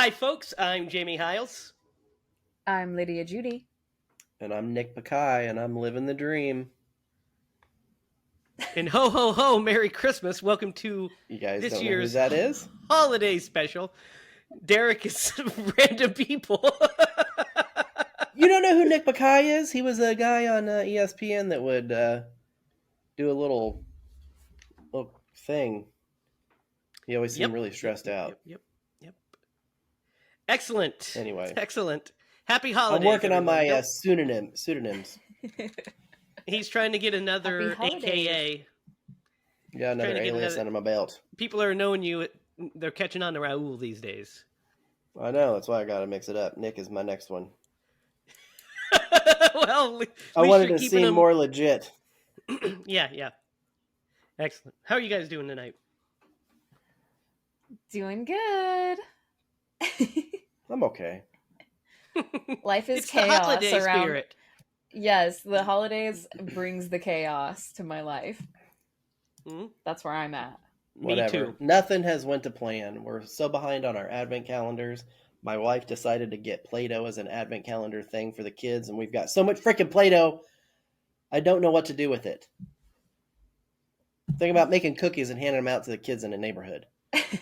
Hi, folks. I'm Jamie Hiles. I'm Lydia Judy. And I'm Nick Pakai, and I'm living the dream. And ho, ho, ho, Merry Christmas. Welcome to You guys this don't know who year's that is? holiday special. Derek is random people. You don't know who Nick Pakai is? He was a guy on ESPN that would do a little thing. He always seemed really stressed out. Yep. Excellent. Anyway. Excellent. Happy holidays. I'm working on everyone. my pseudonyms. He's trying to get another AKA. Yeah, another alias under my belt. People are knowing you. They're catching on to Raul these days. I know. That's why I got to mix it up. Nick is my next one. Well, I wanted to seem more legit. Yeah. Excellent. How are you guys doing tonight? Doing good. I'm okay. Life is it's chaos the holiday around. Spirit. Yes, the holidays brings the chaos to my life. Mm-hmm. That's where I'm at. Whatever. Me too. Nothing has went to plan. We're so behind on our advent calendars. My wife decided to get Play-Doh as an advent calendar thing for the kids, and we've got so much freaking Play-Doh, I don't know what to do with it. Think about making cookies and handing them out to the kids in the neighborhood.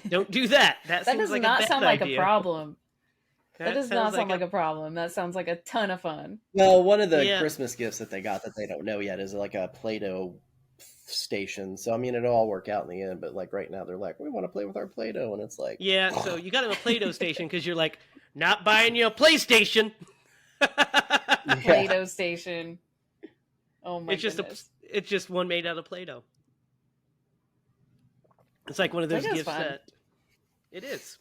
Don't do that. That does like not a bad sound like idea. a problem. That does not sound like like a problem. That sounds like a ton of fun. Well, one of the Christmas gifts that they got that they don't know yet is like a Play-Doh station. So, I mean, it'll all work out in the end. But like right now, they're like, we want to play with our Play-Doh. And it's like... Yeah, so you got him a Play-Doh station because you're like, not buying you a PlayStation. Play-Doh station. Oh my goodness. It's just one made out of Play-Doh. It's like one of those Play-Doh's gifts fun. that... It is.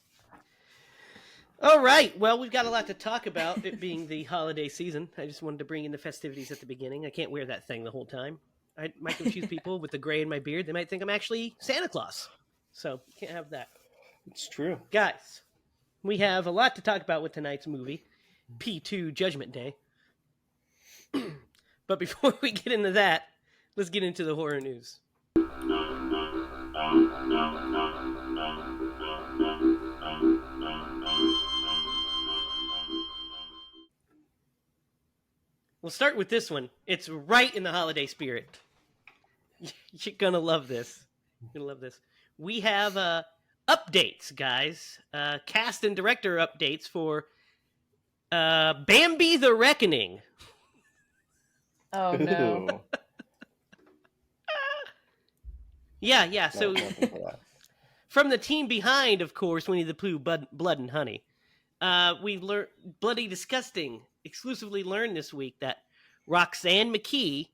All right. Well, we've got a lot to talk about, it being the holiday season. I just wanted to bring in the festivities at the beginning. I can't wear that thing the whole time. I might confuse people with the gray in my beard. They might think I'm actually Santa Claus. So, can't have that. It's true. Guys, we have a lot to talk about with tonight's movie, P2 Judgment Day. But before we get into that, let's get into the horror news. We'll start with this one. It's right in the holiday spirit. You're gonna love this. We have updates, guys. Cast and director updates for Bambi the Reckoning. Oh no. Ooh. Yeah. So from the team behind, of course, Winnie the Pooh, Blood and Honey. We learned Bloody Disgusting. Exclusively learned this week that Roxanne McKee,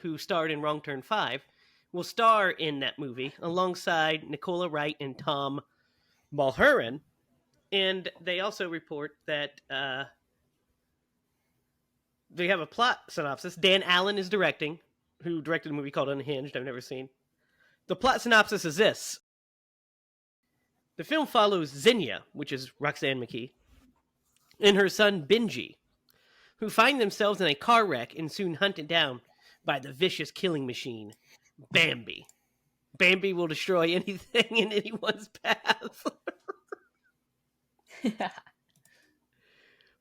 who starred in Wrong Turn 5, will star in that movie alongside Nicola Wright and Tom Mulheron. And they also report that they have a plot synopsis. Dan Allen is directing, who directed a movie called Unhinged, I've never seen. The plot synopsis is this. The film follows Zinnia, which is Roxanne McKee, and her son Benji, who find themselves in a car wreck and soon hunted down by the vicious killing machine, Bambi. Bambi will destroy anything in anyone's path.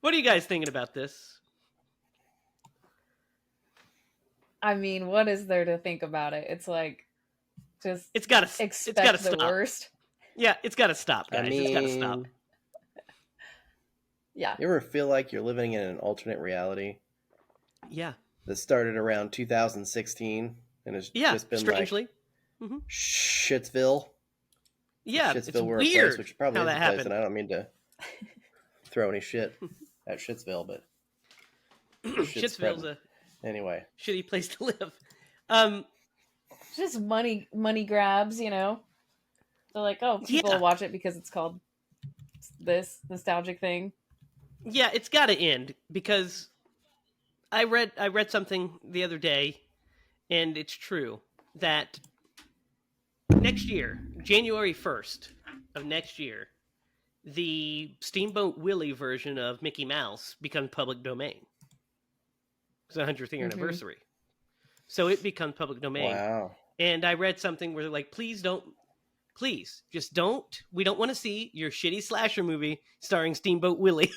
What are you guys thinking about this? I mean, what is there to think about it? It's like, just expect the worst. Yeah, it's got to stop, guys. It's got to stop. Yeah. You ever feel like you're living in an alternate reality? Yeah. That started around 2016 and it's just been strangely. Like Shitsville. Yeah, Shitsville it's were weird a place, which probably how is that a place, happened. and I don't mean to throw any shit at Shitsville, but Shitsville's a anyway shitty place to live. Just money grabs, you know. They're like, oh, people will watch it because it's called this nostalgic thing. Yeah, it's got to end because I read something the other day, and it's true that next year, January 1st of next year, the Steamboat Willie version of Mickey Mouse becomes public domain. It's the 100th year anniversary. So it becomes public domain. Wow. And I read something where they're like, please don't please, just don't. We don't want to see your shitty slasher movie starring Steamboat Willie.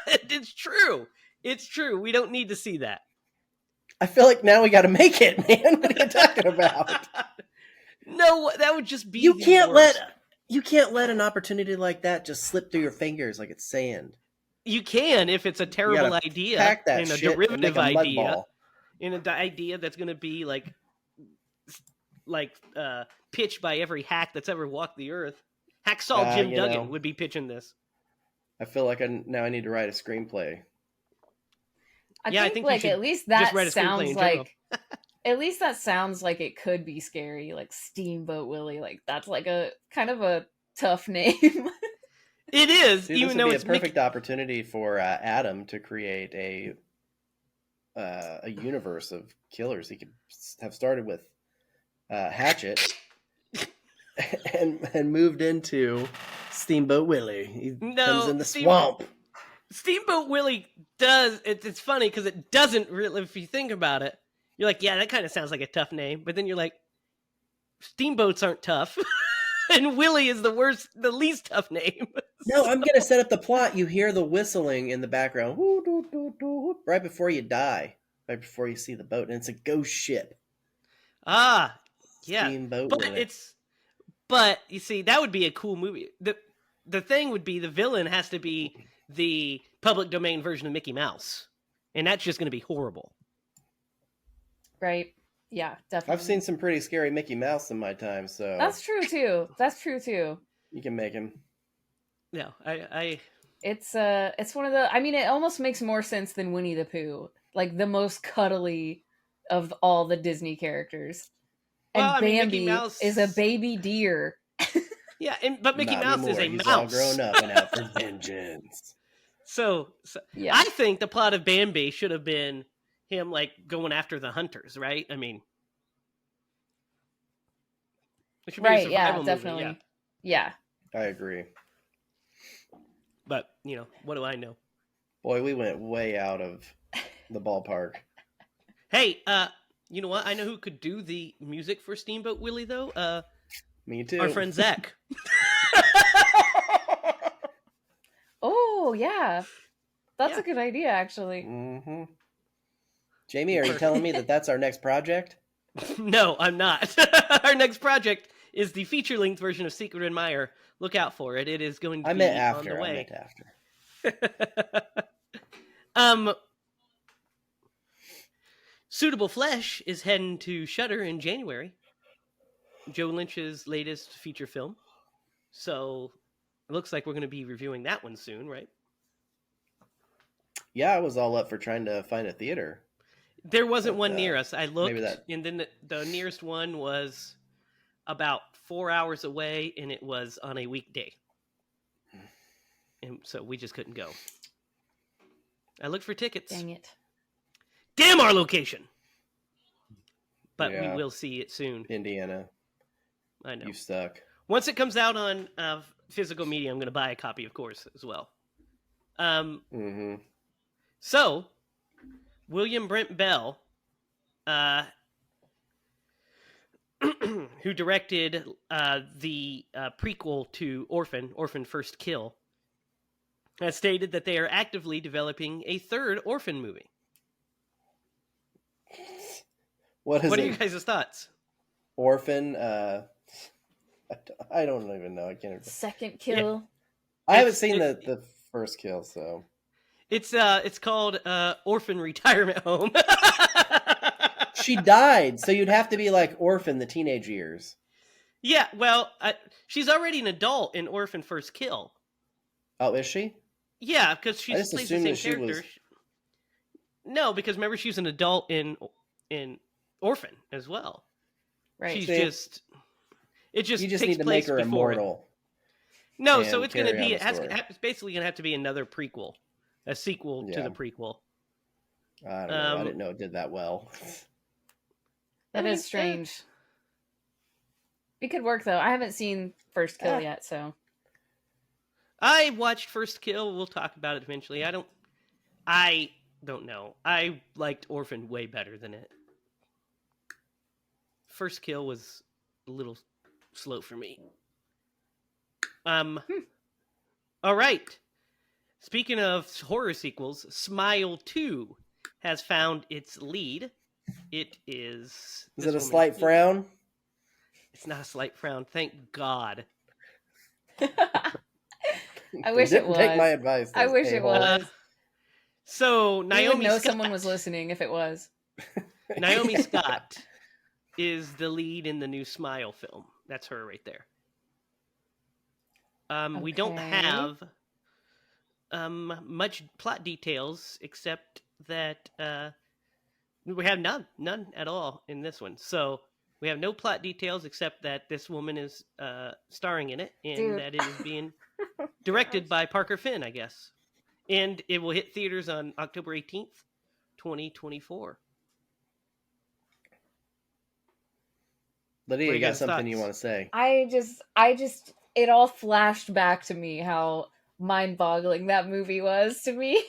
It's true. It's true. We don't need to see that. I feel like now we got to make it, man. What are you talking about? No, that would just be You the can't worst. let an opportunity like that just slip through your fingers like it's sand. You can if it's a terrible gotta idea pack that and a shit and make derivative a mud idea, ball. and an idea that's going to be pitched by every hack that's ever walked the earth. Hacksaw Jim Duggan would be pitching this. I feel like now I need to write a screenplay. I think like at least that sounds like at least that sounds like it could be scary, like Steamboat Willie. Like that's like a kind of a tough name. It is, Dude, even though it's a perfect opportunity for Adam to create a universe of killers. He could have started with Hatchet and moved into Steamboat Willie. He comes in the swamp. Steamboat Willie does. It's funny because it doesn't really. If you think about it, you're like, yeah, that kind of sounds like a tough name. But then you're like, steamboats aren't tough, and Willie is the least tough name. No, I'm gonna set up the plot. You hear the whistling in the background, right before you die, right before you see the boat, and it's a ghost ship. Ah, yeah, Steamboat but Willie. But you see, that would be a cool movie. The thing would be the villain has to be the public domain version of Mickey Mouse, and that's just going to be horrible. Right? Yeah, definitely. I've seen some pretty scary Mickey Mouse in my time, so that's true too. You can make him. No, It's one of the. I mean, it almost makes more sense than Winnie the Pooh, like the most cuddly of all the Disney characters. And Bambi is a baby deer. Yeah, but Mickey Mouse is a He's mouse. all grown up and out for vengeance. So yeah. I think the plot of Bambi should have been him like going after the hunters, right? I mean, it should be a survival movie, definitely. Yeah, I agree. But what do I know? Boy, we went way out of the ballpark. Hey, you know what? I know who could do the music for Steamboat Willie, though. Me too. Our friend Zach. Oh, yeah. That's a good idea, actually. Mm-hmm. Jamie, are you telling me that that's our next project? No, I'm not. Our next project is the feature-length version of Secret Admirer. Look out for it. It is going to be on the way. I meant after. Suitable Flesh is heading to Shudder in January. Joe Lynch's latest feature film. So it looks like we're going to be reviewing that one soon, right? Yeah, I was all up for trying to find a theater. There wasn't one near us. I looked, and then the nearest one was about 4 hours away, and it was on a weekday. And so we just couldn't go. I looked for tickets. Dang it. Damn our location! But we will see it soon. Indiana. I know. You suck. Once it comes out on physical media, I'm going to buy a copy, of course, as well. So, William Brent Bell, who directed the prequel to Orphan First Kill, has stated that they are actively developing a third Orphan movie. What are your guys' thoughts? Orphan, I don't even know. I can't remember. Second Kill. Yeah. I haven't seen the First Kill, so it's called Orphan Retirement Home. She died, so you'd have to be like Orphan the teenage years. Yeah, well, she's already an adult in Orphan First Kill. Oh, is she? Yeah, because she plays the same character. No, because remember she's an adult in Orphan as well. Right. She's you just need to make her immortal. No, so it's going to be it's basically going to have to be another prequel, a sequel to the prequel. I don't know. I didn't know it did that well. That is strange. It could work though. I haven't seen First Kill yet, so I watched First Kill. We'll talk about it eventually. I don't know. I liked Orphan way better than it. First Kill was a little slow for me. All right. Speaking of horror sequels, Smile 2 has found its lead. It is... Is it a slight frown? It's not a slight frown, thank God. I wish it was. Take my advice. I wish it was. So Naomi would know Scott, someone was listening if it was. Naomi Scott is the lead in the new Smile film. That's her right there. We don't have much plot details except that we have none at all in this one. So we have no plot details except that this woman is starring in it, and that it is being directed by Parker Finn, I guess. And it will hit theaters on October 18th, 2024. Lydia, you got something you want to say? I just, it all flashed back to me how mind-boggling that movie was to me.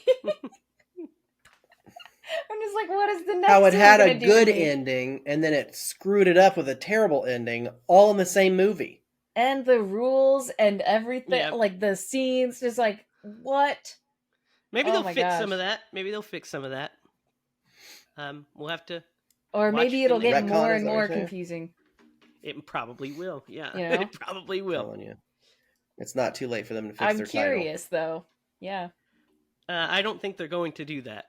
I'm just like, what is the next? How it had a good ending, and then it screwed it up with a terrible ending, all in the same movie. And the rules and everything, like the scenes, just like, what? Maybe they'll fix some of that. Maybe they'll fix some of that. We'll have to... Or maybe it'll get more and more confusing. It probably will, yeah. You know? It probably will. It's not too late for them to fix their title. I'm curious, though. Yeah. I don't think they're going to do that.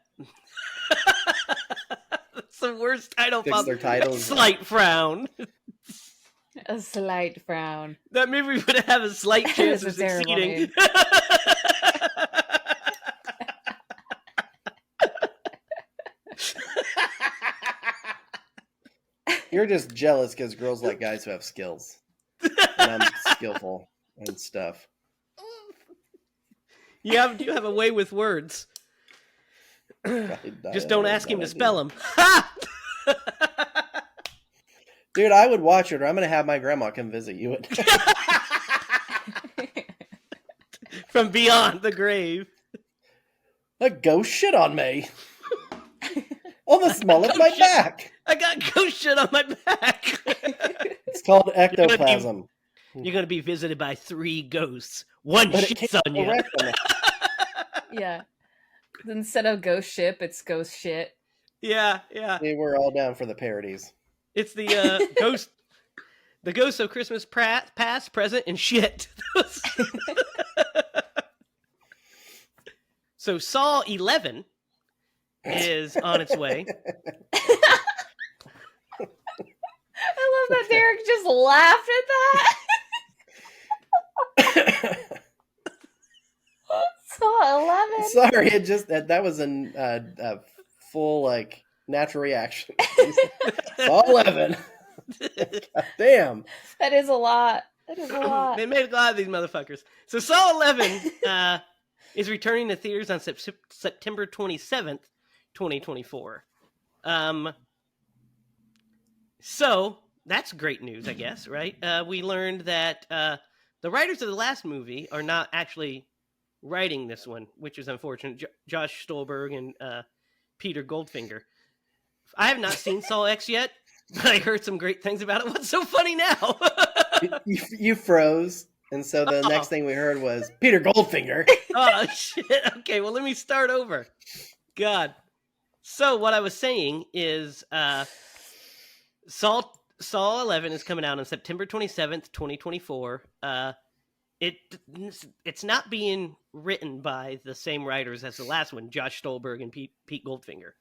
That's the worst title. Fix their titles. Slight frown. A slight frown. That movie would have a slight chance of succeeding. You're just jealous because girls like guys who have skills. And I'm skillful and stuff. You have a way with words. Just don't ask him to spell them. Dude, I would watch it, or I'm going to have my grandma come visit you. From beyond the grave. A ghost shit on me. On the small of my back. I got ghost shit on my back. It's called ectoplasm. You're going to be visited by 3 ghosts. One shits on you. Yeah. Instead of ghost ship, it's ghost shit. Yeah. Hey, we're all down for the parodies. It's the the ghosts of Christmas past, present, and shit. So Saw 11 is on its way. I love that Derek just laughed at that. Saw 11. Sorry, it just that was a full natural reaction. Saw 11. God damn. That is a lot. They made a lot of these motherfuckers. So Saw 11 is returning to theaters on September 27th, 2024. So that's great news, I guess, right? We learned that the writers of the last movie are not actually writing this one, which is unfortunate. Josh Stolberg and Peter Goldfinger. I have not seen Saw X yet, but I heard some great things about it. What's so funny now? you froze, and so the next thing we heard was Peter Goldfinger. Oh, shit. Okay, well, let me start over. God. So what I was saying is Saw 11 is coming out on September 27th, 2024. It's not being written by the same writers as the last one, Josh Stolberg and Pete Goldfinger.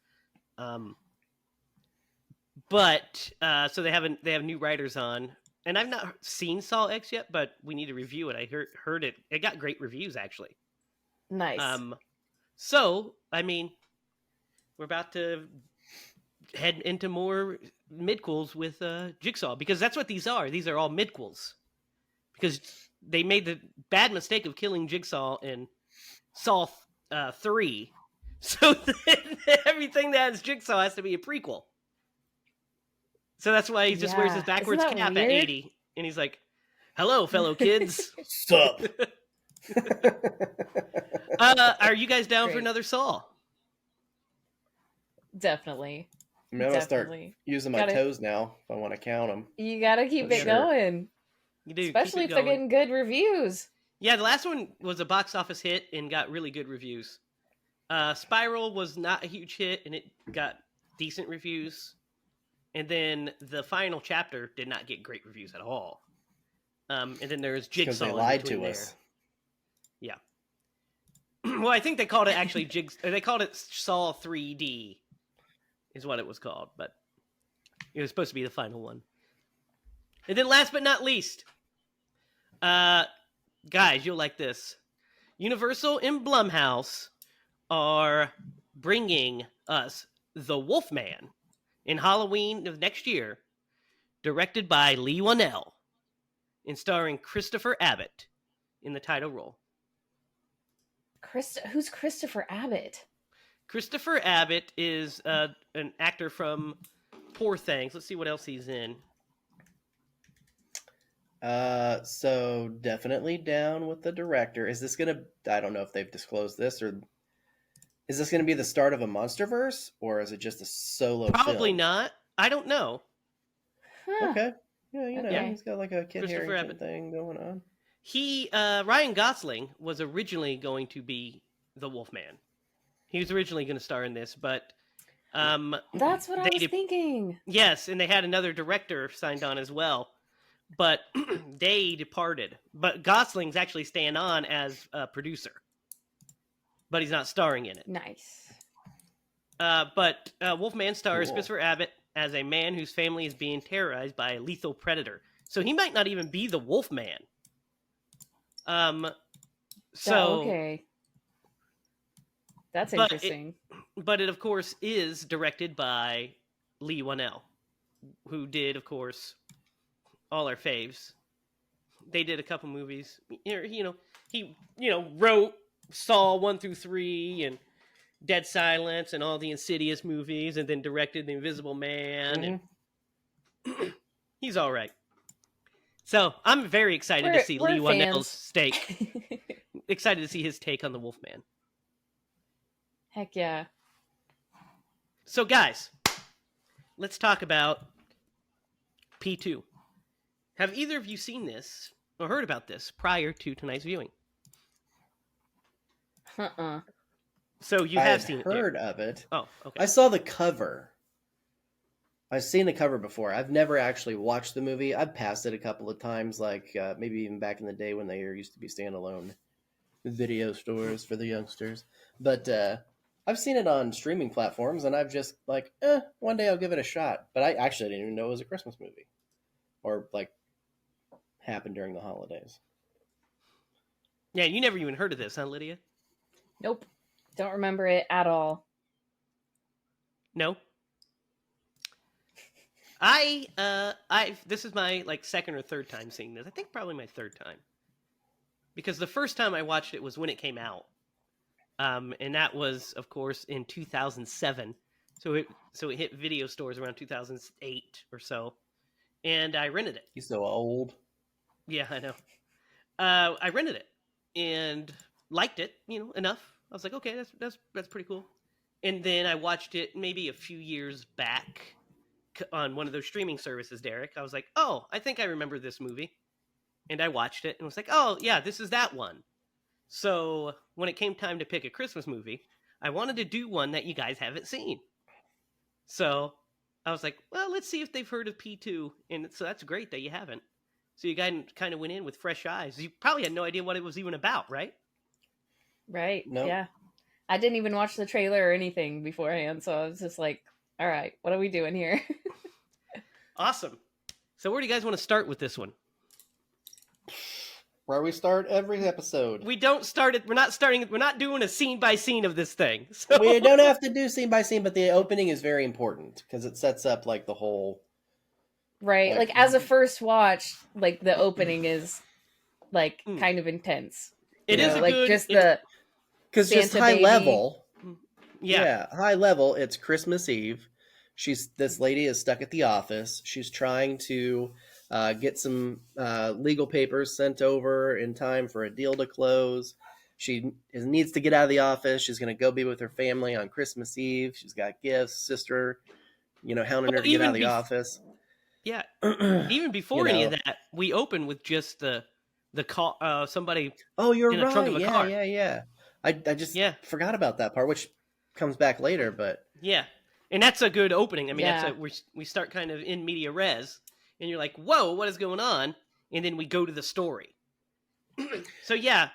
But so they have new writers on, and I've not seen Saw X yet, but we need to review it. I heard it got great reviews actually. Nice. So I mean, we're about to head into more midquels with Jigsaw, because that's what these are. These are all midquels, because they made the bad mistake of killing Jigsaw in Saw 3. So everything that has Jigsaw has to be a prequel. So that's why he just wears his backwards cap at 80. And he's like, hello, fellow kids. Sup? Are you guys down for another Saw? Definitely. I'm going to start using my toes now if I want to count them. You got to keep it going. You do. Especially if they're getting good reviews. Yeah, the last one was a box office hit and got really good reviews. Spiral was not a huge hit, and it got decent reviews. And then the final chapter did not get great reviews at all. And then there's Jigsaw. Because they lied to us. Yeah. Well, I think they called it actually They called it Saw 3D, is what it was called, but it was supposed to be the final one. And then, last but not least, guys, you'll like this. Universal and Blumhouse are bringing us The Wolfman in Halloween of next year, directed by Lee Whannell, and starring Christopher Abbott in the title role. Who's Christopher Abbott? Christopher Abbott is an actor from Poor Things. Let's see what else he's in. So definitely down with the director. Is this gonna? I don't know if they've disclosed this, or is this gonna be the start of a MonsterVerse, or is it just a solo? Probably film? not. I don't know. Huh. Okay. Yeah, you know, Okay. he's got like a Kid Harington thing going on. Ryan Gosling was originally going to be the Wolfman. He was originally going to star in this, but that's what I was thinking. Yes, and they had another director signed on as well, but they departed. But Gosling's actually staying on as a producer, but he's not starring in it. Nice. But Wolfman stars Christopher Abbott as a man whose family is being terrorized by a lethal predator. So he might not even be the Wolfman. Okay. That's interesting. But it, of course, is directed by Lee Whannell, who did, of course, all our faves. They did a couple movies. He wrote Saw 1 through 3 and Dead Silence and all the Insidious movies, and then directed The Invisible Man. Mm-hmm. And he's all right. So I'm very excited to see Lee Whannell's take. Excited to see his take on the Wolfman. Heck yeah. So guys, let's talk about P2. Have either of you seen this or heard about this prior to tonight's viewing? So you have seen it. I've heard of it. Oh, okay. I saw the cover. I've seen the cover before. I've never actually watched the movie. I've passed it a couple of times, like maybe even back in the day when there used to be standalone video stores for the youngsters. But I've seen it on streaming platforms, and I've just like, one day I'll give it a shot. But I actually didn't even know it was a Christmas movie, or like happened during the holidays. Yeah, you never even heard of this, huh, Lydia? Nope, don't remember it at all. No. This is my second or third time seeing this. I think probably my third time, because the first time I watched it was when it came out, and that was, of course, in 2007. So it hit video stores around 2008 or so, and I rented it. You're so old. Yeah, I know. I rented it and liked it, enough. I was like, okay, that's pretty cool. And then I watched it maybe a few years back on one of those streaming services, Derek. I was like, oh, I think I remember this movie. And I watched it and was like, oh, yeah, this is that one. So when it came time to pick a Christmas movie, I wanted to do one that you guys haven't seen. So I was like, well, let's see if they've heard of P2. And so that's great that you haven't. So you guys kind of went in with fresh eyes. You probably had no idea what it was even about, right? Right. Nope. Yeah. I didn't even watch the trailer or anything beforehand. So I was just like, all right, what are we doing here? Awesome. So where do you guys want to start with this one? Where we start every episode. We don't start it. We're not doing a scene by scene of this thing. So. We don't have to do scene by scene, but the opening is very important because it sets up the whole. Right. Like as a first watch, the opening is kind of intense. It is because just high baby. level. Yeah, high level. It's Christmas Eve. This lady is stuck at the office. She's trying to get some legal papers sent over in time for a deal to close. She needs to get out of the office. She's going to go be with her family on Christmas Eve. She's got gifts, sister, hounding her to get out of the office. Yeah, even before any of that, we open with just the car, somebody. Oh, you're in the right. trunk of a car. Yeah. I just forgot about that part, which comes back later. But yeah, and that's a good opening. I mean, Yeah. we start kind of in media res, and you're like, whoa, what is going on? And then we go to the story. So yeah,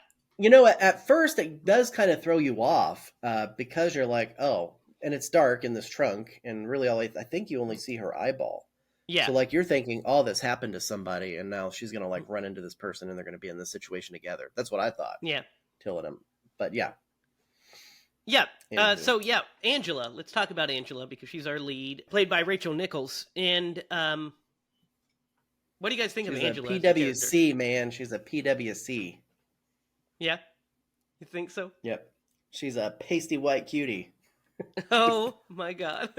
at first it does kind of throw you off because you're like, oh, and it's dark in this trunk, and really all I think you only see her eyeball. yeah. So like you're thinking, oh, this happened to somebody, and now she's gonna like run into this person, and they're gonna be in this situation together. That's what I thought. Yeah. But yeah. Yeah. So yeah, Angela. Let's talk about Angela because she's our lead, played by Rachel Nichols. And what do you guys think of Angela? She's a PWC, man. She's a PWC. Yeah. You think so? Yep. She's a pasty white cutie. Oh my god.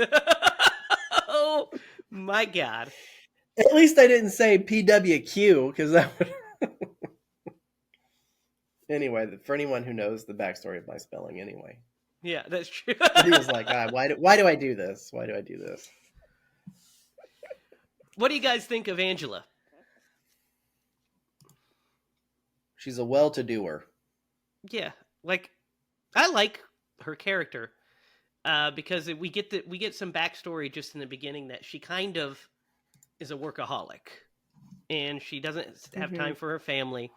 Oh my god. At least I didn't say PWQ because that would. Anyway, for anyone who knows the backstory of my spelling, anyway. Yeah, that's true. He was like, why do I do this? Why do I do this? What do you guys think of Angela? She's a well-to-doer. Yeah, like I like her character because we get some backstory just in the beginning that she kind of is a workaholic and she doesn't have time for her family.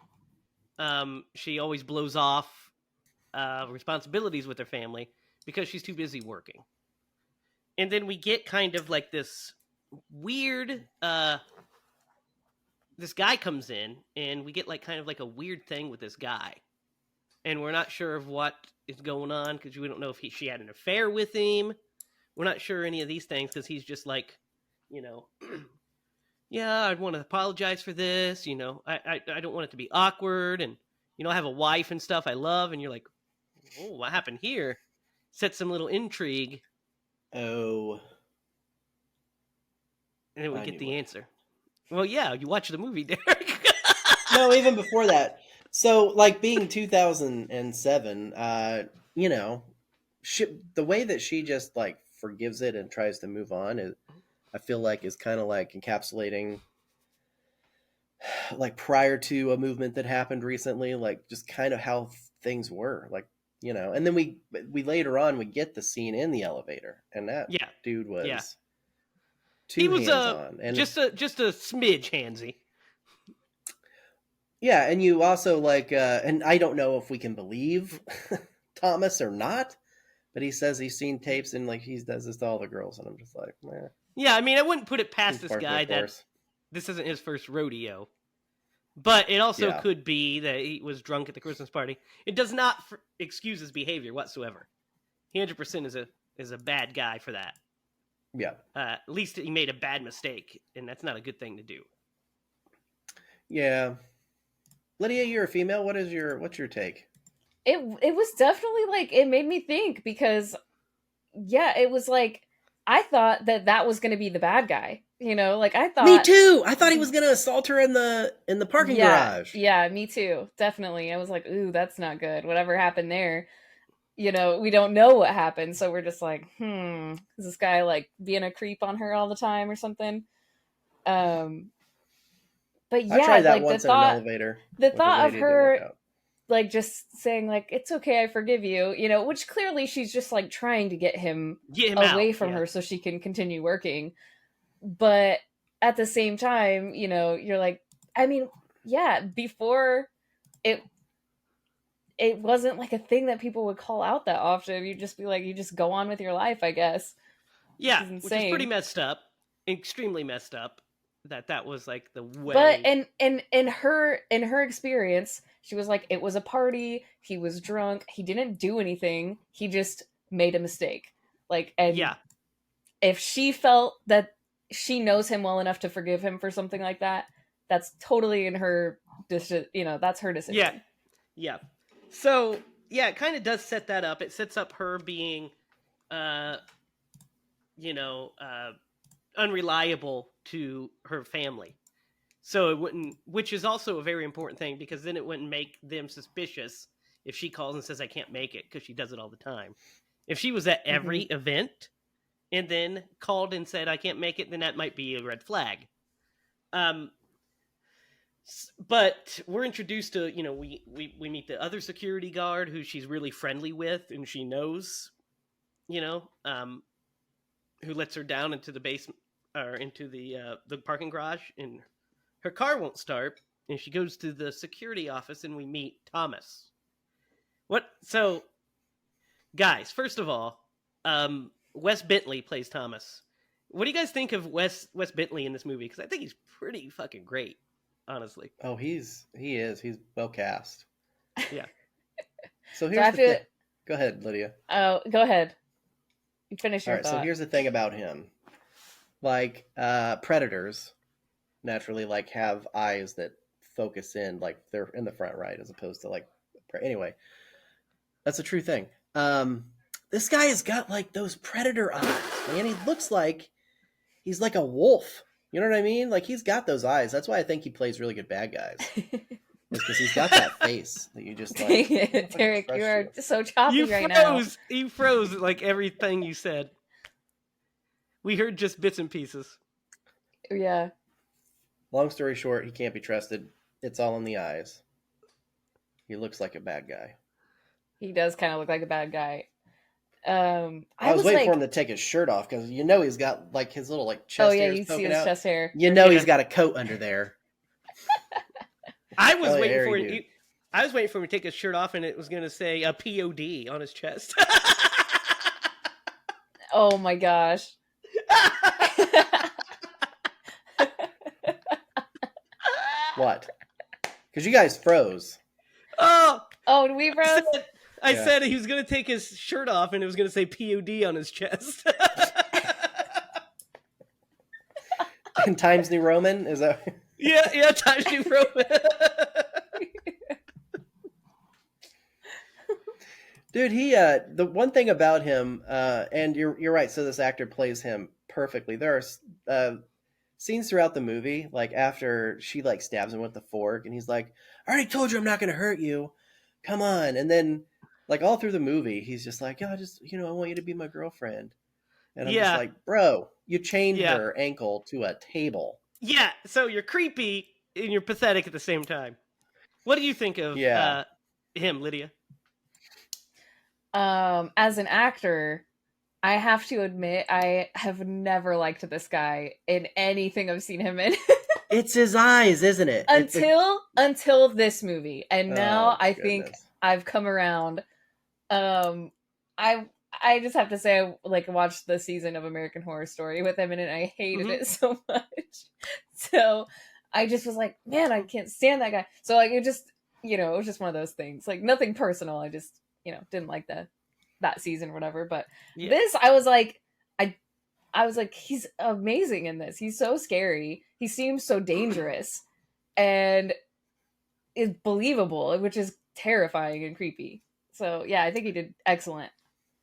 She always blows off responsibilities with her family because she's too busy working. And then we get kind of like this weird this guy comes in and we get like kind of like a weird thing with this guy. And we're not sure of what is going on because we don't know if she had an affair with him. We're not sure any of these things because he's just like, yeah, I'd want to apologize for this. I don't want it to be awkward. And, I have a wife and stuff I love. And you're like, oh, what happened here? Set some little intrigue. Oh. And then we get the answer. Well, yeah, you watch the movie, Derek. No, even before that. So, like, being 2007, the way that she just, like, forgives it and tries to move on, I feel like is kind of, like, encapsulating, like, prior to a movement that happened recently, like, just kind of how things were. Like, and then we later on, we get the scene in the elevator, and that dude was too hands-on. And just a smidge handsy. Yeah, and you also like, and I don't know if we can believe Thomas or not, but he says he's seen tapes and like he does this to all the girls, and I'm just like, meh. Yeah, I mean, I wouldn't put it past this guy that this isn't his first rodeo, but it also could be that he was drunk at the Christmas party. It does not excuse his behavior whatsoever. He 100% is a bad guy for that. Yeah. At least he made a bad mistake, and that's not a good thing to do. Yeah. Lydia, you're a female. What's your take? It was definitely like, it made me think because, yeah, it was like, I thought that was going to be the bad guy. Like I thought. Me too. I thought he was going to assault her in the parking garage. Yeah, me too. Definitely. I was like, ooh, that's not good. Whatever happened there, we don't know what happened. So we're just like, is this guy like being a creep on her all the time or something? But yeah, I tried that like once in an elevator. The thought of her like just saying like, it's okay, I forgive you, which clearly she's just like trying to get him away from her so she can continue working. But at the same time, you're like, I mean, yeah, before it wasn't like a thing that people would call out that often. You'd just be like, you just go on with your life, I guess. Yeah, which is pretty messed up, extremely messed up. That was like the way. But in her experience, she was like, it was a party. He was drunk. He didn't do anything. He just made a mistake. Like, and if she felt that she knows him well enough to forgive him for something like that, that's totally in her. That's her decision. Yeah. So yeah, it kind of does set that up. It sets up her being, unreliable to her family. So it wouldn't, which is also a very important thing because then it wouldn't make them suspicious if she calls and says, I can't make it, because she does it all the time. If she was at every event and then called and said, I can't make it, then that might be a red flag. But we're introduced to, we meet the other security guard who she's really friendly with, and she knows, who lets her down into the basement or into the parking garage, and her car won't start, and she goes to the security office, and we meet Thomas. So, guys, first of all, Wes Bentley plays Thomas. What do you guys think of Wes Bentley in this movie? Because I think he's pretty fucking great, honestly. Oh, he is. He's well cast. Yeah. So here's the thing. Go ahead, Lydia. Oh, go ahead. You finish your thought. So here's the thing about him. Like, predators naturally, like, have eyes that focus in, like, they're in the front, right? As opposed to, like, anyway. That's a true thing. This guy has got, like, those predator eyes, man. He looks like he's like a wolf. You know what I mean? Like, he's got those eyes. That's why I think he plays really good bad guys. It's because he's got that face that you just like. Dang it, Derek, you are so choppy right now. You froze like everything you said. We heard just bits and pieces. Yeah. Long story short, he can't be trusted. It's all in the eyes. He looks like a bad guy. He does kind of look like a bad guy. I was waiting for him to take his shirt off because he's got like his little like chest hair. Oh yeah, you see his chest hair. He's got a coat under there. I was waiting for him. I was waiting for him to take his shirt off, and it was going to say a POD on his chest. Oh my gosh. What? Because you guys froze. Oh, did we froze? I said he was going to take his shirt off, and it was going to say POD on his chest. In Times New Roman? Is that... Yeah, Times New Roman. Dude, the one thing about him, and you're right, so this actor plays him perfectly. There are scenes throughout the movie, like after she like stabs him with the fork, and he's like, I already told you I'm not going to hurt you. Come on. And then like all through the movie, he's just like, I want you to be my girlfriend. And I'm just like, bro, you chained her ankle to a table. Yeah, so you're creepy and you're pathetic at the same time. What do you think of him, Lydia? As an actor, I have to admit I have never liked this guy in anything I've seen him in. It's his eyes, isn't it? Until this movie. And now I think I've come around. I just have to say I like watched the season of American Horror Story with him in it, and I hated it so much. So I just was like, man, I can't stand that guy. So like it just, it was just one of those things. Like nothing personal. I just, didn't like that season or whatever. But this, I was like, he's amazing in this. He's so scary. He seems so dangerous and is believable, which is terrifying and creepy. So yeah, I think he did excellent.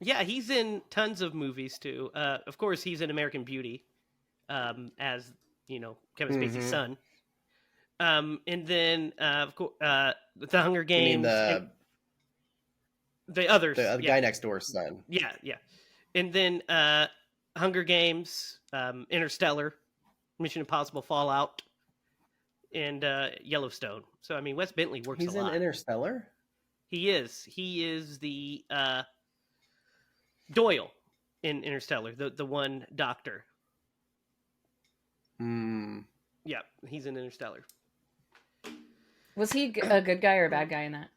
Yeah, he's in tons of movies too. Of course, he's in American Beauty, as Kevin Spacey's son. And then of course, The Hunger Games. You mean the others, the guy next door's son. Yeah. And then Hunger Games, Interstellar, Mission Impossible: Fallout, and Yellowstone. So I mean, Wes Bentley works a lot. He's in Interstellar? He is. He is the Doyle in Interstellar, the one doctor. Yeah, he's in Interstellar. Was he a good guy or a bad guy in that?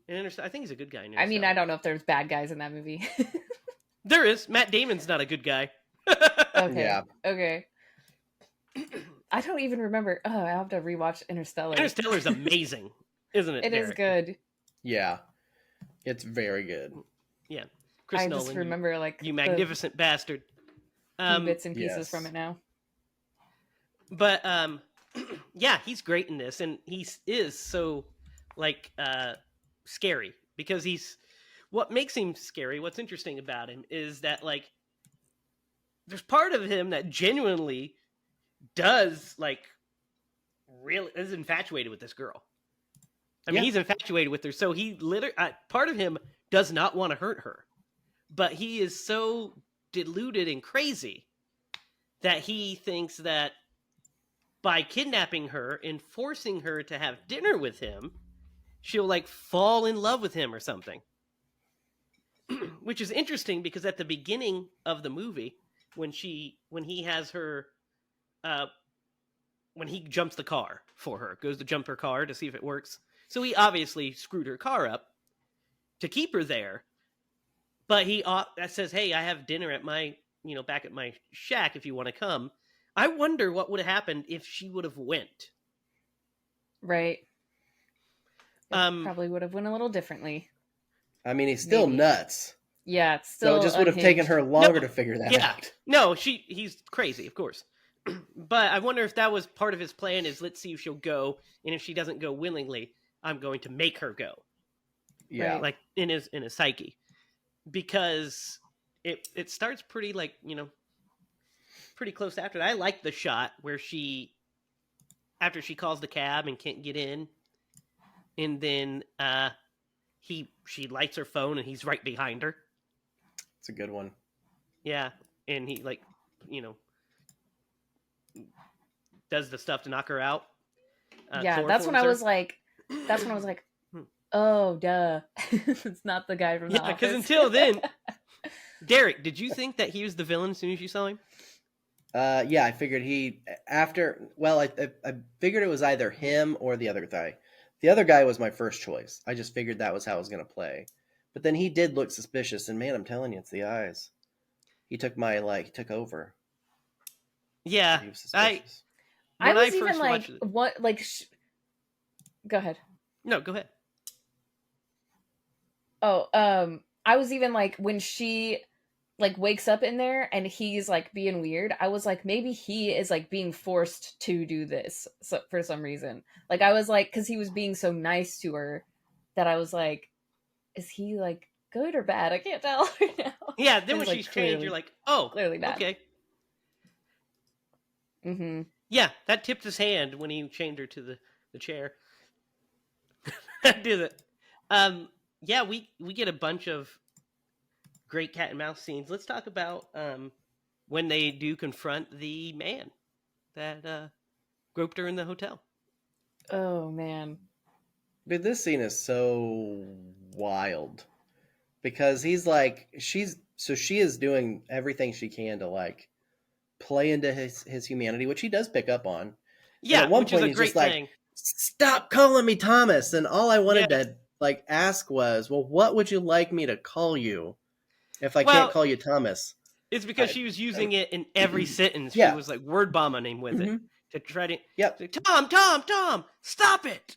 I think he's a good guy in Interstellar. I mean, I don't know if there's bad guys in that movie. There is. Matt Damon's not a good guy. Okay. Yeah. Okay. I don't even remember. Oh, I have to rewatch Interstellar. Interstellar's amazing, isn't it? It Derek? is good. Yeah. It's very good. Yeah. Chris Nolan, just remember like you magnificent bastard. Bits and pieces from it now. But yeah, he's great in this, and he is so like scary because what makes him scary. What's interesting about him is that like there's part of him that genuinely does like really is infatuated with this girl. I mean, he's infatuated with her, so he literally part of him does not want to hurt her, but he is so deluded and crazy that he thinks that by kidnapping her and forcing her to have dinner with him, she'll like fall in love with him or something. Which is interesting because at the beginning of the movie, when he has her, when he jumps the car for her, goes to jump her car to see if it works. So he obviously screwed her car up to keep her there. But he says, "Hey, I have dinner at my, back at my shack if you want to come." I wonder what would have happened if she would have went. Right. Probably would have went a little differently. I mean, he's still nuts. Yeah, it's still. So it just would have taken her longer to figure that out. No, he's crazy, of course. But I wonder if that was part of his plan. Is let's see if she'll go, and if she doesn't go willingly, I'm going to make her go. Yeah, like in his psyche, because it starts pretty pretty close after that. I like the shot where after she calls the cab and can't get in, and then she lights her phone and he's right behind her. It's a good one. Yeah, and he does the stuff to knock her out. Yeah, that's when I was like, oh, duh. It's not the guy from the office. Because until then, Derek, did you think that he was the villain as soon as you saw him? Yeah, I figured I figured it was either him or the other guy. The other guy was my first choice. I just figured that was how it was going to play. But then he did look suspicious, and man, I'm telling you, it's the eyes. He took over. Yeah, he was suspicious. I was even like, what, like, go ahead. No, go ahead. Oh, I was even like, when she like wakes up in there and he's like being weird, I was like, maybe he is like being forced to do this for some reason. Like, I was like, because he was being so nice to her that I was like, is he like good or bad? I can't tell right now. Yeah, then when she's changed, you're like, oh, clearly bad. Okay. Mm-hmm. Yeah, that tipped his hand when he chained her to the chair. That did it. Yeah, we get a bunch of great cat and mouse scenes. Let's talk about when they do confront the man that groped her in the hotel. Oh, man. Dude, this scene is so wild. Because he's like, she is doing everything she can to like play into his humanity, which he does pick up on. Yeah, and at one point he's just like, stop calling me Thomas. And all I wanted to like ask was, well, what would you like me to call you if I can't call you Thomas? It's because she was using it in every sentence. She was like word bombing him with it to try to. Yep. Like, Tom, stop it.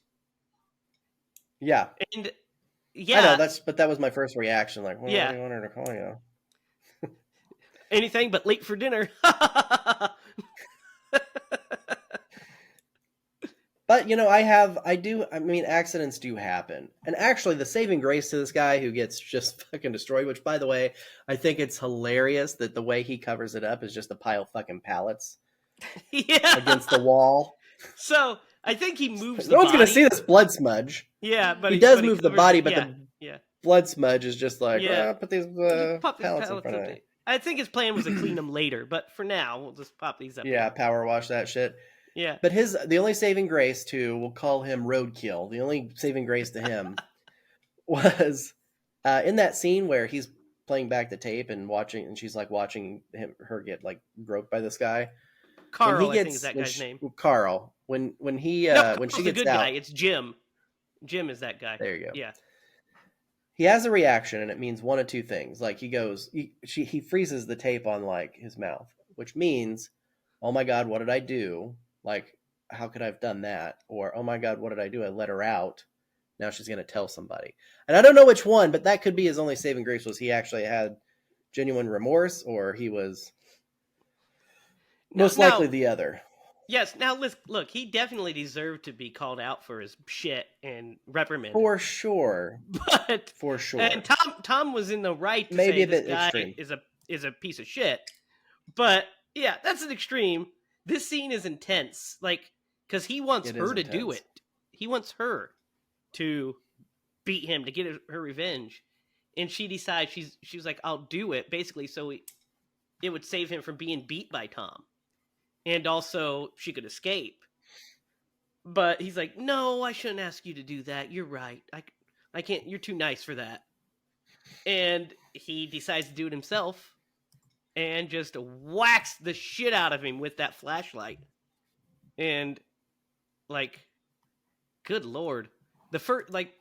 Yeah. And I know but that was my first reaction. Like, what do you want her to call you? Anything but late for dinner. But accidents do happen. And actually the saving grace to this guy who gets just fucking destroyed, which by the way, I think it's hilarious that the way he covers it up is just a pile of fucking pallets against the wall. So I think he moves no one's going to see this blood smudge. Yeah, but he does move the body, but the blood smudge is just like, put these pallets in front of it. I think his plan was to clean them later, but for now, we'll just pop these up. Yeah, power wash that shit. Yeah. But the only saving grace we'll call him Roadkill, the only saving grace to him was in that scene where he's playing back the tape and she's like watching her get like groped by this guy. Carl, I think is that guy's name. Carl. When she gets good out, guy. It's Jim. Jim is that guy. There you go. Yeah. He has a reaction, and it means one of two things. Like he freezes the tape on like his mouth, which means, oh my God, what did I do? Like, how could I have done that? Or, oh my God, what did I do? I let her out. Now she's going to tell somebody. And I don't know which one, but that could be his only saving grace was he actually had genuine remorse, or he was most likely the other. Yes. Now, look, he definitely deserved to be called out for his shit and reprimanded. For sure. But for sure. And Tom was in the right to maybe say a bit this guy extreme. is a piece of shit. But yeah, that's an extreme. This scene is intense, like, because he wants her to do it. He wants her to beat him to get her revenge, and she decides she was like, I'll do it, basically, so it would save him from being beat by Tom, and also she could escape. But he's like, no, I shouldn't ask you to do that. You're right. I can't. You're too nice for that. And he decides to do it himself and just whacks the shit out of him with that flashlight. And like, good lord, the first like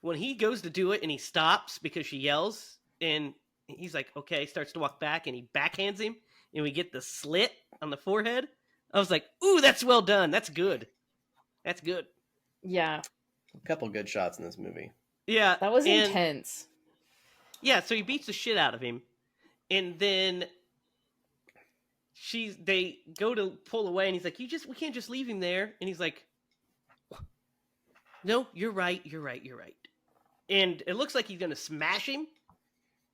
when he goes to do it and he stops because she yells and he's like, okay, starts to walk back and he backhands him and we get the slit on the forehead. I was like, ooh, that's well done. That's good. That's good. Yeah. A couple good shots in this movie. Yeah. That was intense. Yeah, so he beats the shit out of him. And then they go to pull away and he's like, we can't just leave him there. And he's like, no, you're right. And it looks like he's going to smash him.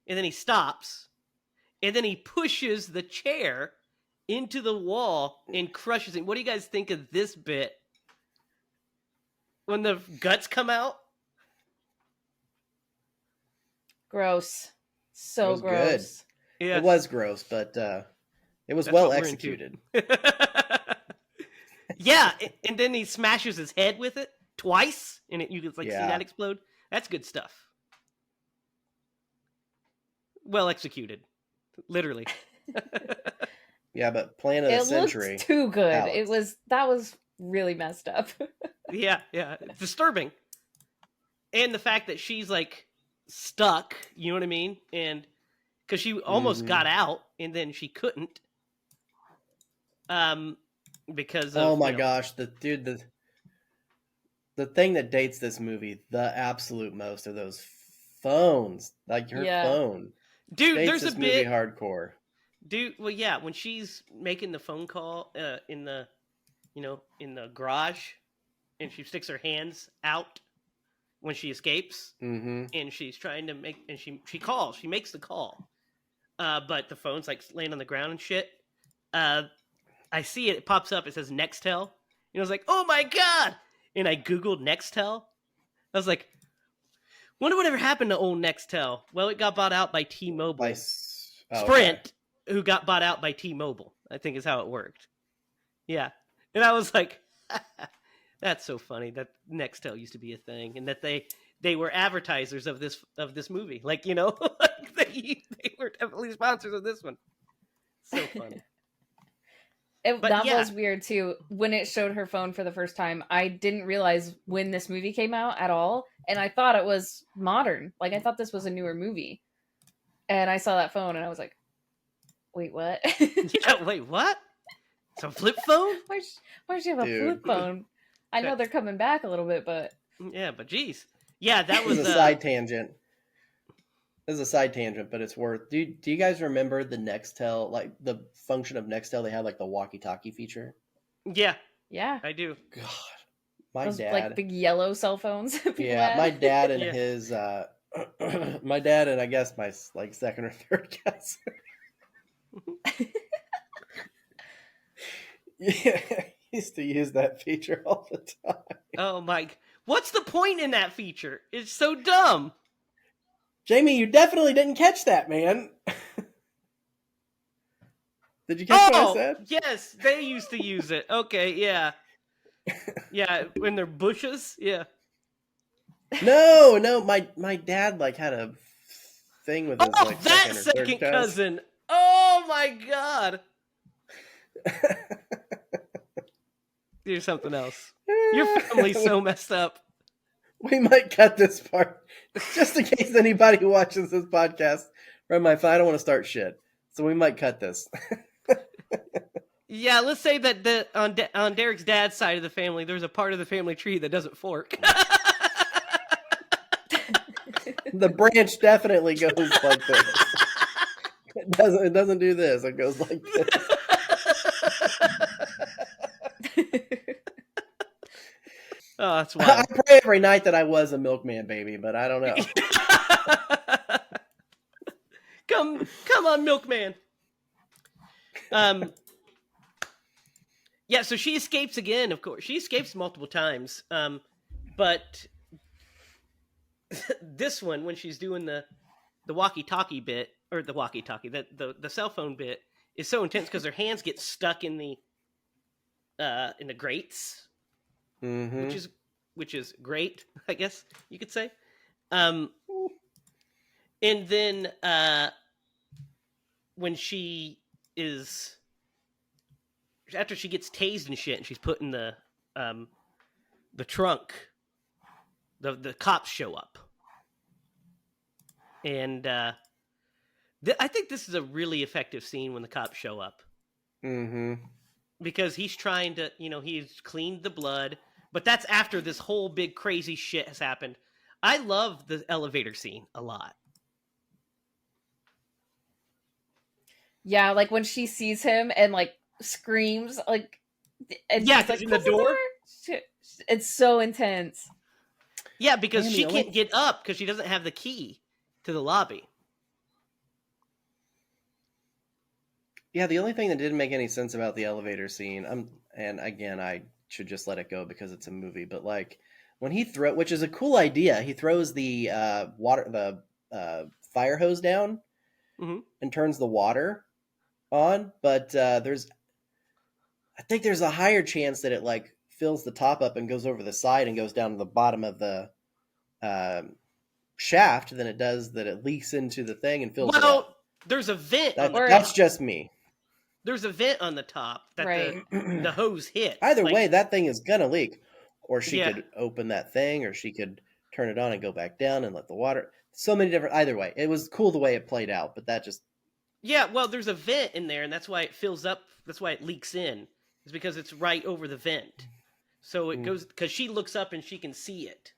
And then he stops. And then he pushes the chair into the wall and crushes him. What do you guys think of this bit? When the guts come out? Gross. So gross. Good. Yeah. It was gross, but it was well executed. Yeah, and then he smashes his head with it twice, and you can see that explode. That's good stuff. Well executed. Literally. Yeah, but Plan of the Century. It looked too good. Alex. That was really messed up. Yeah. It's disturbing. And the fact that she's like stuck, you know what I mean? And because she almost got out and then she couldn't. Because of, gosh, the thing that dates this movie the absolute most are those phones. Like her phone. Dude, dates there's this a bit movie hardcore. Dude, well, yeah, when she's making the phone call in the garage, and she sticks her hands out when she escapes, and she's trying to make, and she makes the call, but the phone's like laying on the ground and shit. I see it pops up. It says Nextel, and I was like, oh my god! And I googled Nextel. I was like, wonder whatever happened to old Nextel. Well, it got bought out by T-Mobile. Sprint. Who got bought out by T-Mobile, I think is how it worked. Yeah. And I was like, that's so funny that Nextel used to be a thing and that they were advertisers of this movie. Like, they were definitely sponsors of this one. So funny. That was weird too. When it showed her phone for the first time, I didn't realize when this movie came out at all. And I thought it was modern. Like, I thought this was a newer movie. And I saw that phone and I was like, wait, what? Yeah, wait, what? It's a flip phone? Why does she have a flip phone? I know they're coming back a little bit, but... Yeah, but geez. Yeah, that was... a side tangent. This is a side tangent, but it's worth... Do you guys remember the Nextel, like, the function of Nextel? They had, like, the walkie-talkie feature? Yeah. Yeah. I do. God. Those, dad... like, big yellow cell phones. Yeah, my dad and his... my dad and I guess my, like, second or third cousin... Yeah, he used to use that feature all the time. Oh my! What's the point in that feature? It's so dumb. Jamie, you definitely didn't catch that, man. Did you catch what I said? Yes, they used to use it. Okay, yeah. Yeah, when they're bushes, yeah. No, my dad like had a thing with his like that second cousin. Oh my god. You're something else. Your family's so messed up. We might cut this part just in case anybody who watches this podcast from my phone. I don't want to start shit, so we might cut this. Yeah, let's say that on Derek's dad's side of the family, there's a part of the family tree that doesn't fork. The branch definitely goes like this. It doesn't do this. It goes like this. Oh, that's wild. I pray every night that I was a milkman baby, but I don't know. Come on, milkman. Yeah, so she escapes again, of course. She escapes multiple times. But this one, when she's doing the walkie-talkie bit, or the walkie-talkie, the cell phone bit, is so intense because her hands get stuck in the in the grates, Mm-hmm. which is great, I guess you could say. And then when she is after she gets tased and shit, and she's put in the trunk, the cops show up, and I think this is a really effective scene when the cops show up. Mm-hmm. Because he's trying to, he's cleaned the blood, but that's after this whole big crazy shit has happened. I love the elevator scene a lot. Yeah, like when she sees him and like screams, like, and yeah, she's like, in the door. It's so intense. Yeah, because she can't get up because she doesn't have the key to the lobby. Yeah, the only thing that didn't make any sense about the elevator scene, and again, I should just let it go because it's a movie, but like when which is a cool idea, he throws the fire hose down and turns the water on, but I think there's a higher chance that it like fills the top up and goes over the side and goes down to the bottom of the shaft than it does that it leaks into the thing and fills it up. There's a vent. That's just me. There's a vent on the top that the hose hits. Either way, that thing is gonna leak. Or she could open that thing, or she could turn it on and go back down and let the water. So many different. Either way, it was cool the way it played out, but that just. Yeah, well, there's a vent in there, and that's why it fills up. That's why it leaks in. It's because it's right over the vent. So it goes because she looks up and she can see it,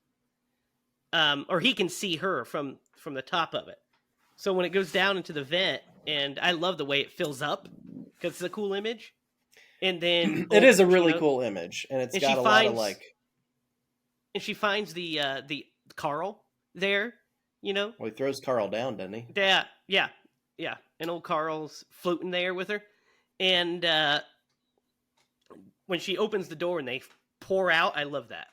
or he can see her from the top of it. So when it goes down into the vent, and I love the way it fills up because it's a cool image. And then it is a really cool image, and it's got a lot of like. And she finds the Carl there, Well, he throws Carl down, doesn't he? Yeah. And old Carl's floating there with her, and when she opens the door and they pour out, I love that.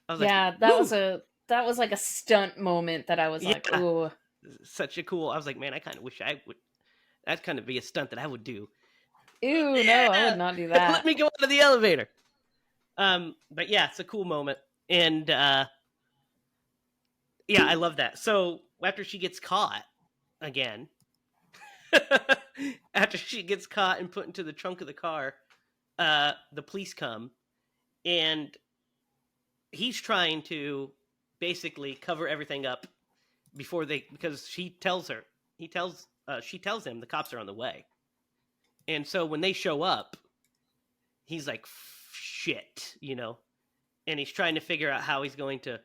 I was that was like a stunt moment that I was like, ooh. Such a cool. I was like, man, I kind of wish I would. That'd kind of be a stunt that I would do. Ew, no, I would not do that. Let me go out of the elevator. But yeah, it's a cool moment, and yeah, I love that. So after she gets caught again, after she gets caught and put into the trunk of the car, the police come, and he's trying to basically cover everything up because she tells him the cops are on the way. And so when they show up, he's like, shit, and he's trying to figure out how he's going to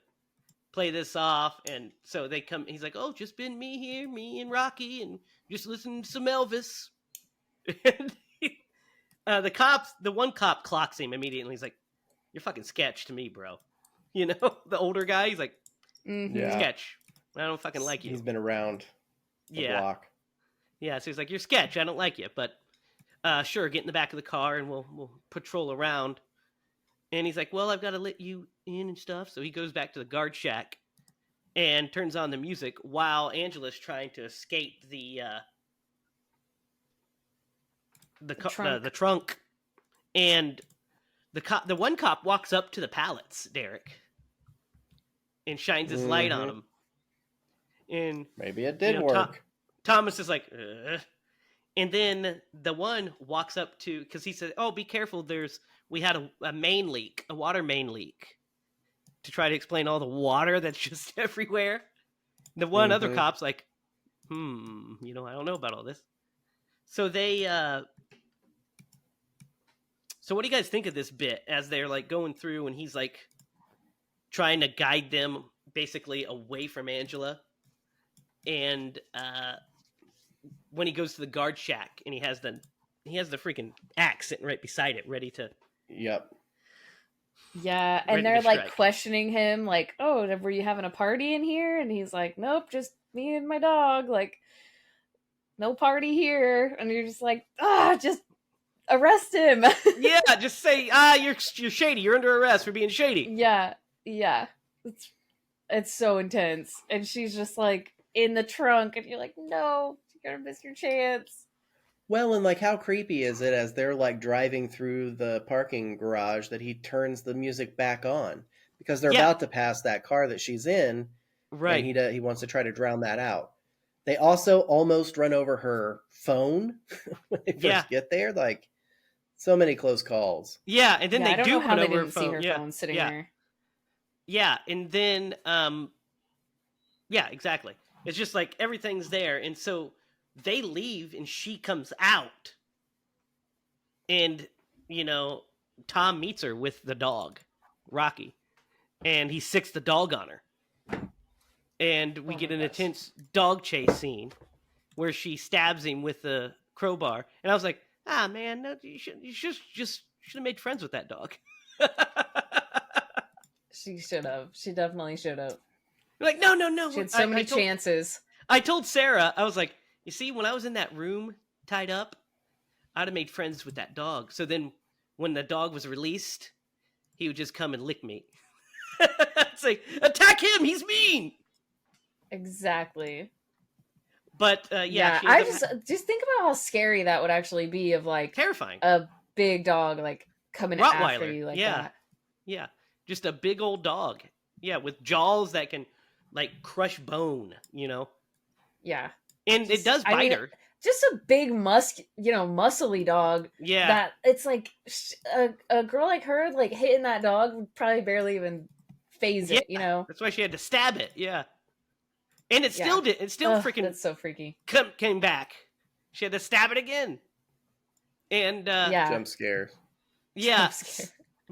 play this off. And so they come, he's like, oh, just been me here, me and Rocky, and just listen to some Elvis. And the one cop clocks him immediately. He's like, you're fucking sketch to me, bro. The older guy, he's like, sketch. I don't fucking like you. He's been around the block. Yeah, so he's like, you're sketch. I don't like you, but sure, get in the back of the car and we'll patrol around. And he's like, well, I've got to let you in and stuff. So he goes back to the guard shack and turns on the music while Angela's trying to escape the trunk. And the one cop walks up to the pallets, Derek, and shines his light on him. And maybe it did work. Thomas is like, and then the one walks up to, because he said, oh, be careful, we had a main leak, a water main leak, to try to explain all the water that's just everywhere. The one other cop's like, I don't know about all this. So they, so what do you guys think of this bit as they're like going through and he's like trying to guide them basically away from Angela? And when he goes to the guard shack and he has the freaking axe sitting right beside it, ready to. Yep. Yeah, and they're like questioning him, like, "Oh, were you having a party in here?" And he's like, "Nope, just me and my dog. Like, no party here." And you're just like, just arrest him." Yeah, just say, you're shady. You're under arrest for being shady. Yeah. It's so intense, and she's just like in the trunk, and you're like, "No, you're gonna miss your chance." Well, and like how creepy is it as they're like driving through the parking garage that he turns the music back on because they're Yeah. about to pass that car that she's in, Right. and he wants to try to drown that out. They also almost run over her phone when they Yeah. first get there. Like so many close calls. Yeah, and then I they don't do know how run they over her didn't see phone. her Yeah. phone sitting Yeah. there. Yeah, and then yeah, exactly. It's just like everything's there, and so they leave, and she comes out, and Tom meets her with the dog, Rocky, and he sicks the dog on her, and we get an intense dog chase scene where she stabs him with the crowbar, and I was like, man, no, you should have made friends with that dog. She should have. She definitely should have. Like, no. She had so many chances. I told Sarah, I was like, you see, when I was in that room tied up, I'd have made friends with that dog. So then when the dog was released, he would just come and lick me. It's like, attack him, he's mean. Exactly. But yeah, I just think about how scary that would actually be, of like terrifying, a big dog like coming after you like that. Yeah, just a big old dog. Yeah, with jaws that can like crush bone. Yeah, and it does bite her. Just a big muscly dog. Yeah, that it's like a girl like her like hitting that dog would probably barely even phase it. That's why she had to stab it. Yeah. And it still did. It still freaking. That's so freaky. Came back. She had to stab it again. And jump scare. Yeah,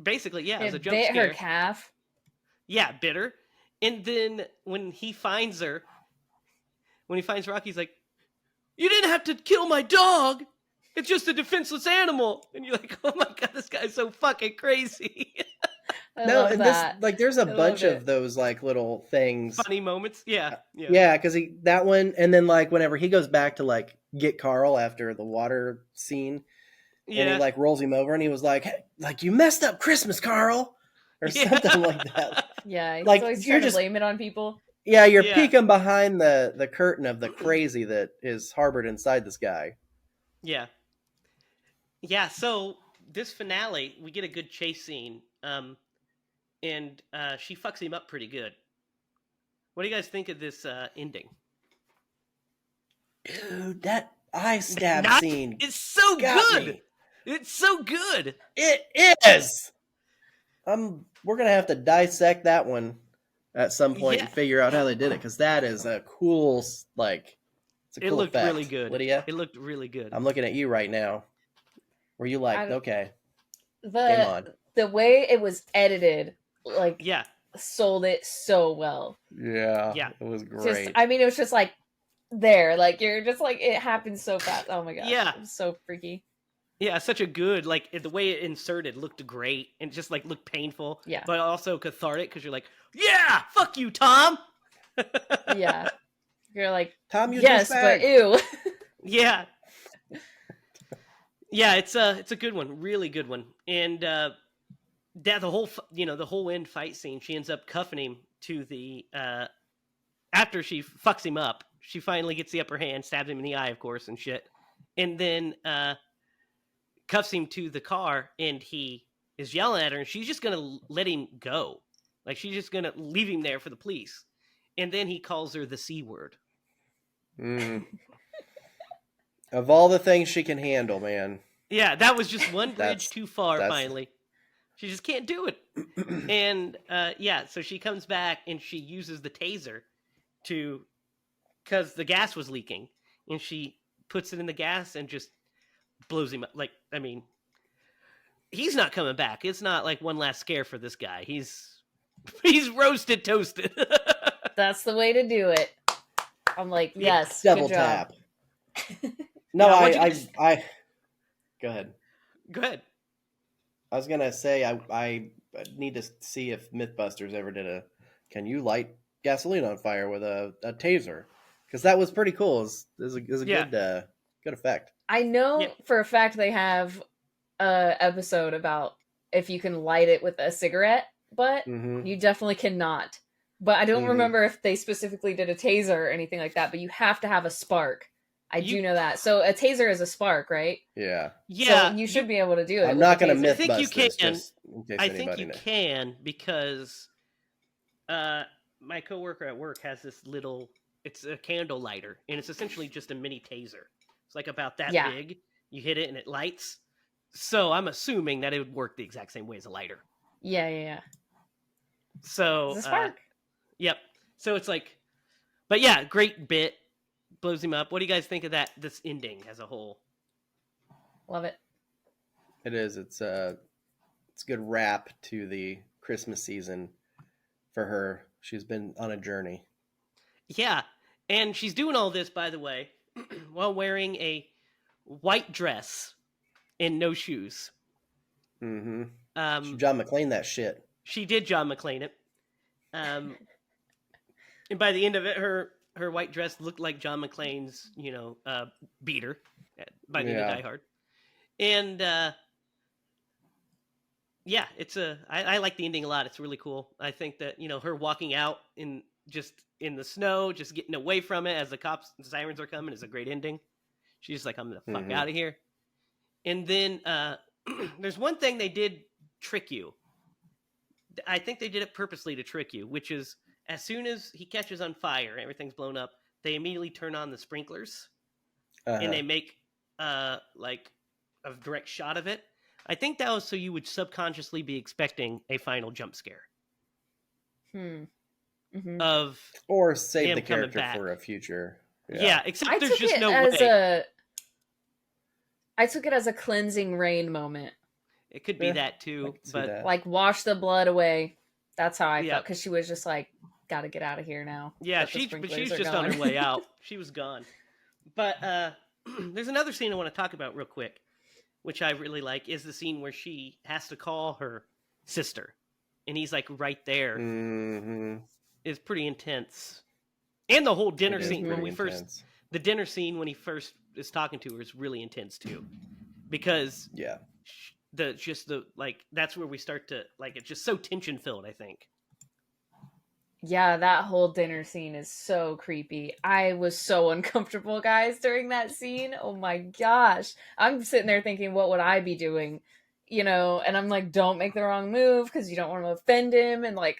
basically, yeah, it was a jump scare. Bit her calf. Yeah, bit her. And then when he finds her, when he finds Rocky, he's like, "You didn't have to kill my dog. It's just a defenseless animal." And you're like, "Oh my god, this guy's so fucking crazy." No, and there's a bunch of those like little things, funny moments. Yeah, because that one, and then like whenever he goes back to like get Carl after the water scene, and he like rolls him over, and he was like, "Hey, like you messed up Christmas, Carl," or something like that. Yeah, he's like always you're trying just to blame it on people. Yeah, you're peeking behind the curtain of the crazy that is harbored inside this guy. Yeah. So this finale, we get a good chase scene. And she fucks him up pretty good. What do you guys think of this ending? Dude, that eye stab scene is so good. Me. It's so good. It is. We're gonna have to dissect that one at some point and figure out how they did it, because that is a cool it's a cool It looked effect. Really good, Lydia. It looked really good. I'm looking at you right now. Were you like, okay? Game on. The way it was edited. Like sold it so well. Yeah, it was great. It was just like there, like you're just like it happened so fast. Oh my gosh, it was so freaky. Yeah, such a good the way it inserted looked great and just like looked painful. Yeah, but also cathartic because you're like, yeah, fuck you, Tom. Yeah, you're like, Tom, you yes, but ew. Yeah, it's a good one, really good one, and. The whole end fight scene, she ends up cuffing him to the after she fucks him up, she finally gets the upper hand, stabs him in the eye, of course, and shit, and then cuffs him to the car, and he is yelling at her, and she's just gonna let him go, like she's just gonna leave him there for the police, and then he calls her the C word. Of all the things she can handle, man. Yeah, that was just one bridge too far. Finally. She just can't do it. And so she comes back and she uses the taser because the gas was leaking, and she puts it in the gas and just blows him up. Like, I mean, he's not coming back. It's not like one last scare for this guy. He's roasted, toasted. That's the way to do it. I'm like, yes, double good tap. Job. No, I go ahead. Go ahead. I was gonna say I need to see if MythBusters ever did can you light gasoline on fire with a taser, because that was pretty cool. It was a good effect. I know for a fact they have a episode about if you can light it with a cigarette, but you definitely cannot. But I don't remember if they specifically did a taser or anything like that. But you have to have a spark I do know that. So a taser is a spark, right? Yeah. Yeah. So you should be able to do it. I'm not going to myth I think you bust this, can. just in case I anybody think you knows. can because my coworker at work has this little. It's a candle lighter, and it's essentially just a mini taser. It's like about that big. You hit it and it lights. So I'm assuming that it would work the exact same way as a lighter. Yeah. So it's a spark. Yep. So it's like, but yeah, great bit, blows him up. What do you guys think of that? This ending as a whole. Love it. It is. It's a good wrap to the Christmas season for her. She's been on a journey. Yeah, and she's doing all this, by the way, while wearing a white dress and no shoes. Mm-hmm. John McClane that shit. She did John McClane it. And by the end of it, her white dress looked like John McClane's, beater by the end of Die Hard. And yeah, I like the ending a lot. It's really cool. I think that, her walking out in the snow, just getting away from it as the sirens are coming is a great ending. She's just like, I'm the fuck out of here. And then there's one thing they did trick you. I think they did it purposely to trick you, which is as soon as he catches on fire, everything's blown up, they immediately turn on the sprinklers and they make like a direct shot of it. I think that was so you would subconsciously be expecting a final jump scare. Of or save the character for a future. Yeah, except there's just no way. I took it as a cleansing rain moment. It could be that too, but like wash the blood away. That's how I felt, because she was just like, "Got to get out of here now." Yeah, she was just on her way out. She was gone. But there's another scene I want to talk about real quick, which I really like, is the scene where she has to call her sister, and he's like right there. Mm-hmm. It's pretty intense, and the whole dinner scene the dinner scene when he first is talking to her is really intense too, because that's where we start to like, it's just so tension filled, I think. Yeah, that whole dinner scene is so creepy. I was so uncomfortable, guys, during that scene. Oh my gosh. I'm sitting there thinking, what would I be doing? And I'm like, don't make the wrong move because you don't want to offend him, and like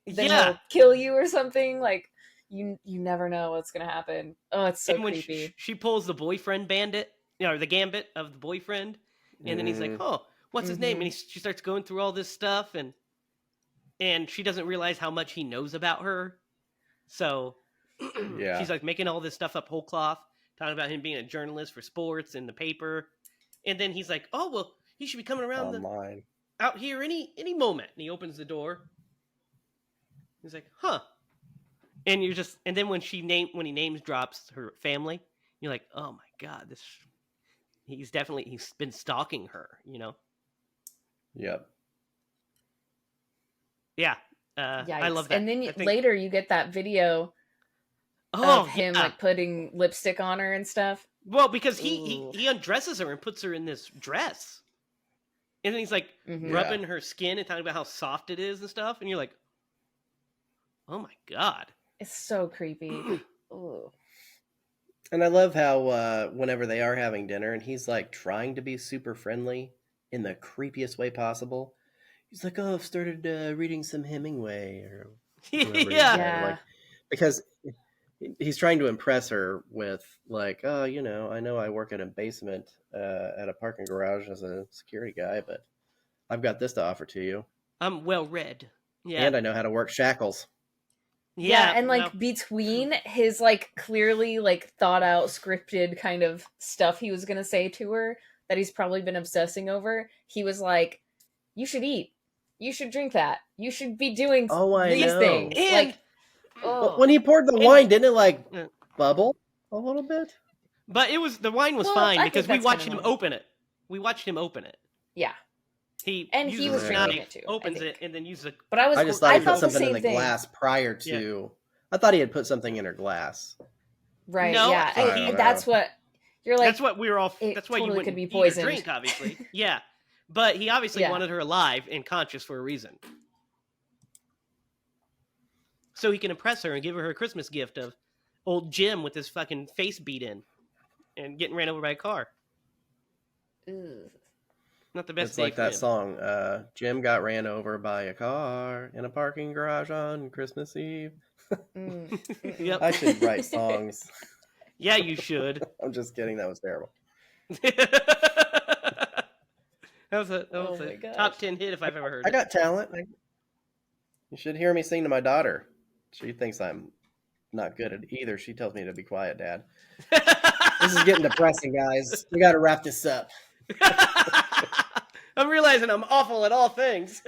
then he'll kill you or something. Like you never know what's gonna happen. Oh, it's so creepy. She pulls the boyfriend bandit, the gambit of the boyfriend, and then he's like, "Oh, what's his name?" And she starts going through all this stuff, and she doesn't realize how much he knows about her. So she's like making all this stuff up whole cloth, talking about him being a journalist for sports in the paper, and then he's like, "Oh well, he should be coming around out here any moment." And he opens the door. He's like, "Huh." And then when he names drops her family, you're like, "Oh my god, he's been stalking her," Yep. Yeah. I love that. And then later you get that video of him like putting lipstick on her and stuff. Well, because he undresses her and puts her in this dress. And then he's like rubbing her skin and talking about how soft it is and stuff. And you're like, oh my god. It's so creepy. And I love how whenever they are having dinner and he's like trying to be super friendly in the creepiest way possible. He's like, "Oh, I've started reading some Hemingway," or yeah. Because he's trying to impress her with like, "Oh, I know I work in a basement at a parking garage as a security guy, but I've got this to offer to you. I'm well read. Yeah, and I know how to work shackles." Yeah, and like between his like clearly like thought out scripted kind of stuff he was gonna say to her that he's probably been obsessing over, he was like, "You should eat. You should drink that. You should be doing these things." And, when he poured the wine, didn't it like bubble a little bit? But the wine was fine because we watched him open it. We watched him open it. Yeah. He was drinking it too. Opens it and then uses it. But I just thought he put something in the glass prior to. Yeah. I thought he had put something in her glass. Right. No, yeah. And that's what you're like. That's what we were all. That's why you wouldn't be poisoned. Drink, obviously. Yeah. But he obviously wanted her alive and conscious for a reason. So he can impress her and give her a Christmas gift of old Jim with his fucking face beat in. and getting ran over by a car. Ugh. Not the best. It's like that song. Jim got ran over by a car in a parking garage on Christmas Eve. Yep. I should write songs. Yeah, you should. I'm just kidding. That was terrible. That was a top 10 hit if I've ever heard it. I got talent. You should hear me sing to my daughter. She thinks I'm not good at either. She tells me to be quiet, Dad. This is getting depressing, guys. We got to wrap this up. I'm realizing I'm awful at all things.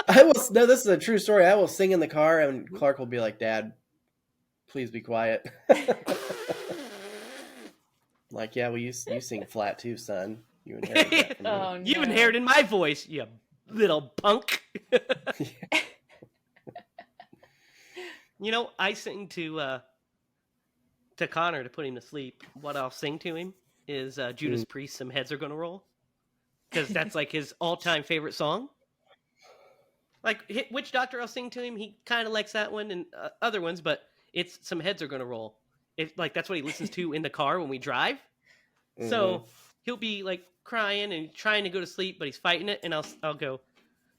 No, this is a true story. I will sing in the car, and Clark will be like, "Dad, please be quiet." Like, yeah, well, you sing flat too, son. You inherited that from me. Oh, no. You inherited my voice, you little punk. You know, I sing to Connor to put him to sleep. What I'll sing to him is Judas Priest, "Some Heads Are Gonna Roll," because that's like his all-time favorite song. Like, Witch Doctor I'll sing to him. He kind of likes that one and other ones, but it's "Some Heads Are Gonna Roll." That's what he listens to in the car when we drive. Mm-hmm. So he'll be like crying and trying to go to sleep, but he's fighting it, and I'll go,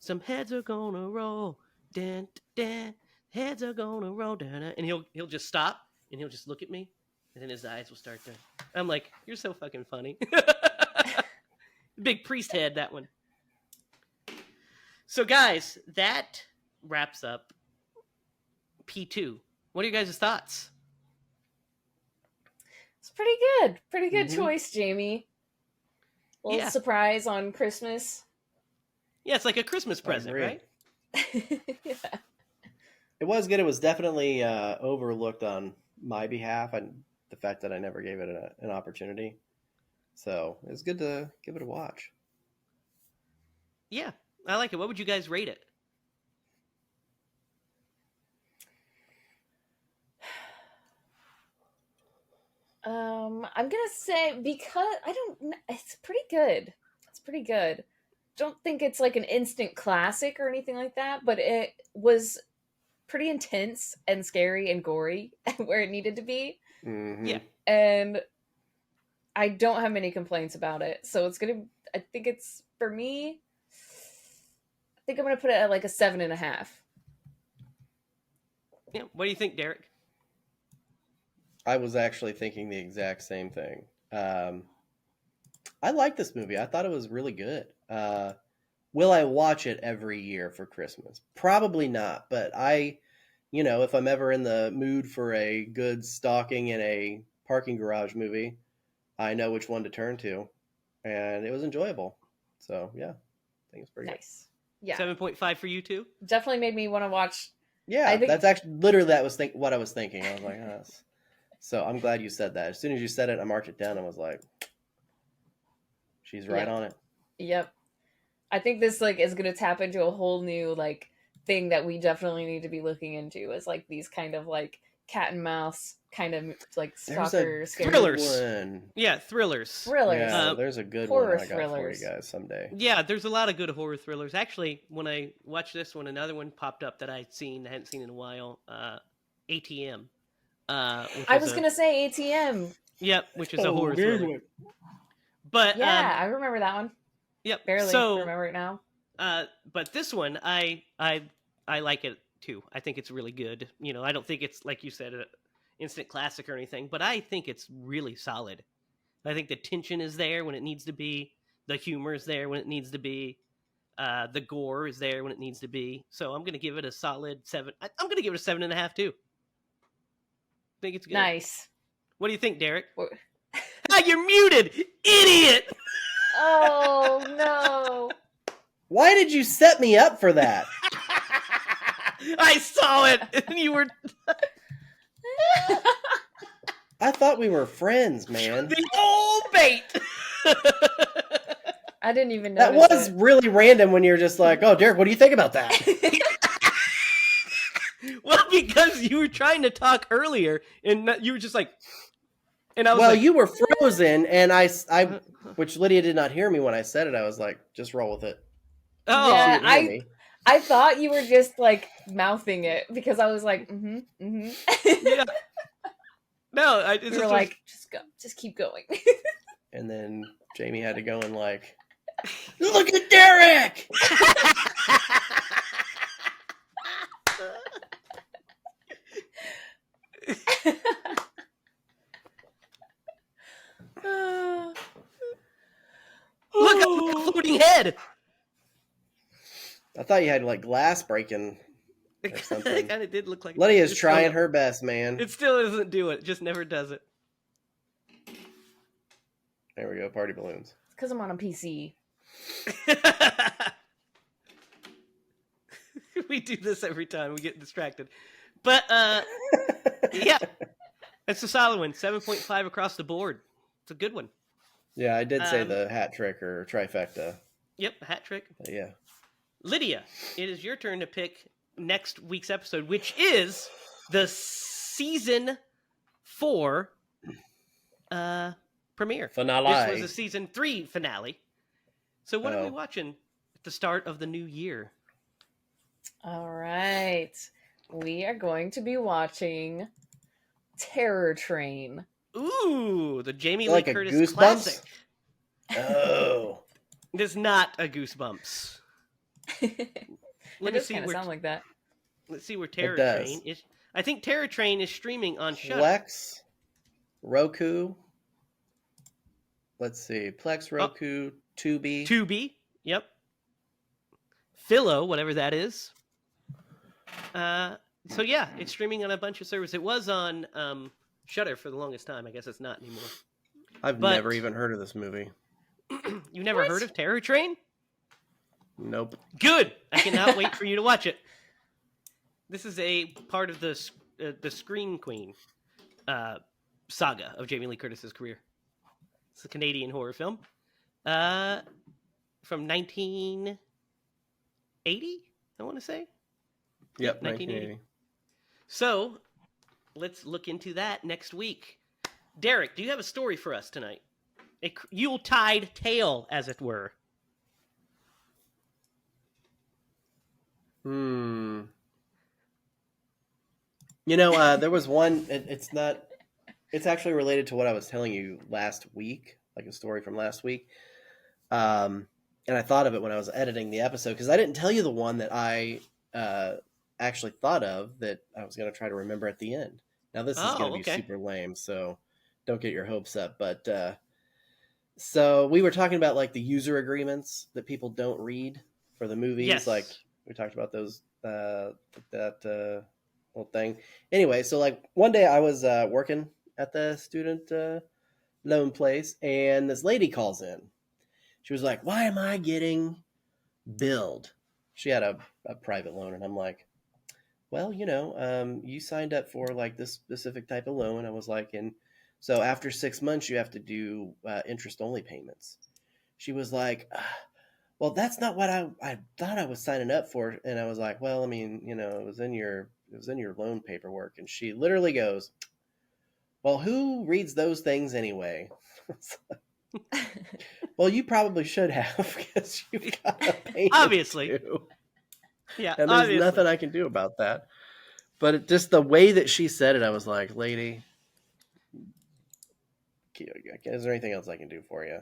"Some heads are gonna roll, dan, dan, heads are gonna roll, dan," and he'll just stop and he'll just look at me, and then his eyes will start to. I'm like, "You're so fucking funny." Big priest head, that one. So guys, that wraps up P2. What are you guys' thoughts? It's pretty good. Pretty good choice, Jamie. A little surprise on Christmas. Yeah, it's like a Christmas present, right? Yeah. It was good. It was definitely overlooked on my behalf, and the fact that I never gave it an opportunity. So it was good to give it a watch. Yeah, I like it. What would you guys rate it? I'm gonna say, because it's pretty good. It's pretty good. Don't think it's like an instant classic or anything like that, but it was pretty intense and scary and gory where it needed to be. Mm-hmm. Yeah. And I don't have many complaints about it. So I think it's, for me, I think I'm gonna put it at like a 7.5. Yeah. What do you think, Derek? I was actually thinking the exact same thing. I like this movie. I thought it was really good. Will I watch it every year for Christmas? Probably not. But if I'm ever in the mood for a good stalking in a parking garage movie, I know which one to turn to. And it was enjoyable. So, yeah, I think it's pretty nice. Yeah. 7.5 for you too? Definitely made me want to watch. Yeah, that's actually literally what I was thinking. I was like, oh, so I'm glad you said that. As soon as you said it, I marked it down and was like, she's right on it. Yep. I think this is going to tap into a whole new thing that we definitely need to be looking into, is these kind of cat and mouse kind of stalker thrillers. One. Yeah, thrillers. Yeah, there's a good horror one I got thrillers for you guys someday. Yeah, there's a lot of good horror thrillers. Actually, when I watched this one, another one popped up that I hadn't seen in a while. ATM. I was going to say ATM. Yep, which is a horror thriller. But yeah, I remember that one. Yep. Barely remember it now. But this one, I like it too. I think it's really good. I don't think it's, like you said, an instant classic or anything, but I think it's really solid. I think the tension is there when it needs to be. The humor is there when it needs to be. The gore is there when it needs to be. So I'm going to give it a solid 7. I'm going to give it a 7.5 too. I think it's good. Nice. What do you think, Derek? You're muted, idiot! Oh, no. Why did you set me up for that? I saw it, and you were... I thought we were friends, man. The old bait! I didn't even know. That was really random when you're just like, oh, Derek, what do you think about that? Well, because you were trying to talk earlier, and you were just like... And I was well, you were frozen, and I, which Lydia did not hear me when I said it. I was like, just roll with it. Oh, yeah, I thought you were just mouthing it, because I was like, yeah. No, we were like, just keep going. And then Jamie had to go and like, look at Derek! Look at the floating head! I thought you had like glass breaking or something. It kind of did look like Lydia's trying her best, man. It still doesn't do it. It just never does it. There we go, party balloons. It's because I'm on a PC. We do this every time. We get distracted. But, yeah. It's a solid one. 7.5 across the board. It's a good one. Yeah, I did say the hat trick or trifecta. Yep, hat trick. Yeah. Lydia, it is your turn to pick next week's episode, which is the season 4 premiere. Finale. This was a season 3 finale. So what are we watching at the start of the new year? All right. We are going to be watching Terror Train. Ooh, the Jamie Lee like Curtis Goosebumps? classic. Oh. It is not a Goosebumps. Let me see where sound like that. Let's see where Terror Train is. I think Terror Train is streaming on Shudder. Plex, Roku. Let's see. Plex, Roku, Tubi. Tubi. Yep. Philo, whatever that is. So yeah, it's streaming on a bunch of servers. It was on Shudder for the longest time. I guess it's not anymore. I've never even heard of this movie. You never heard of Terror Train? Nope. Good. I cannot wait for you to watch it. This is a part of the Scream Queen saga of Jamie Lee Curtis's career. It's a Canadian horror film from 1980, I want to say. Yep, 1980. So, let's look into that next week. Derek, do you have a story for us tonight? A Yuletide tale, as it were. You know, there was one, it's actually related to what I was telling you last week, like a story from last week. And I thought of it when I was editing the episode, because I didn't tell you the one that I actually thought of that I was going to try to remember at the end. Now, this is going to be super lame, so don't get your hopes up. But so we were talking about like the user agreements that people don't read for the movies. Yes. Like we talked about those, that whole thing. Anyway, so like one day I was working at the student loan place, and this lady calls in. She was like, "Why am I getting billed?" She had a private loan, and I'm like, "Well, you know, you signed up for like this specific type of loan." I was like, and so after 6 months, you have to do interest-only payments. She was like, "Well, that's not what I thought I was signing up for." And I was like, "Well, I mean, you know, it was in your loan paperwork." And she literally goes, "Well, who reads those things anyway?" Well, you probably should have, because you've got a payment Obviously. due. Yeah, and there's nothing I can do about that. But just the way that she said it, I was like, "Lady, is there anything else I can do for you?"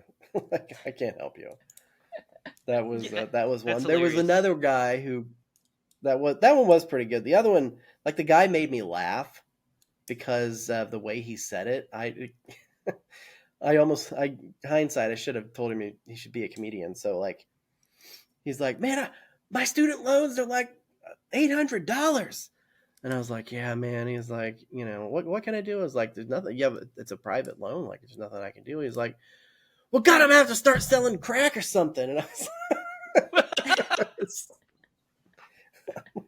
Like, I can't help you. That was one. There was another guy who that one was pretty good. The other one, like the guy made me laugh because of the way he said it. Hindsight, I should have told him he should be a comedian. So like, he's like, "Man, my student loans are like $800." And I was like, "Yeah, man." He's like, "You know, what can I do?" I was like, "There's nothing. Yeah, but it's a private loan. Like, there's nothing I can do." He's like, "Well, God, I'm gonna have to start selling crack or something." And I was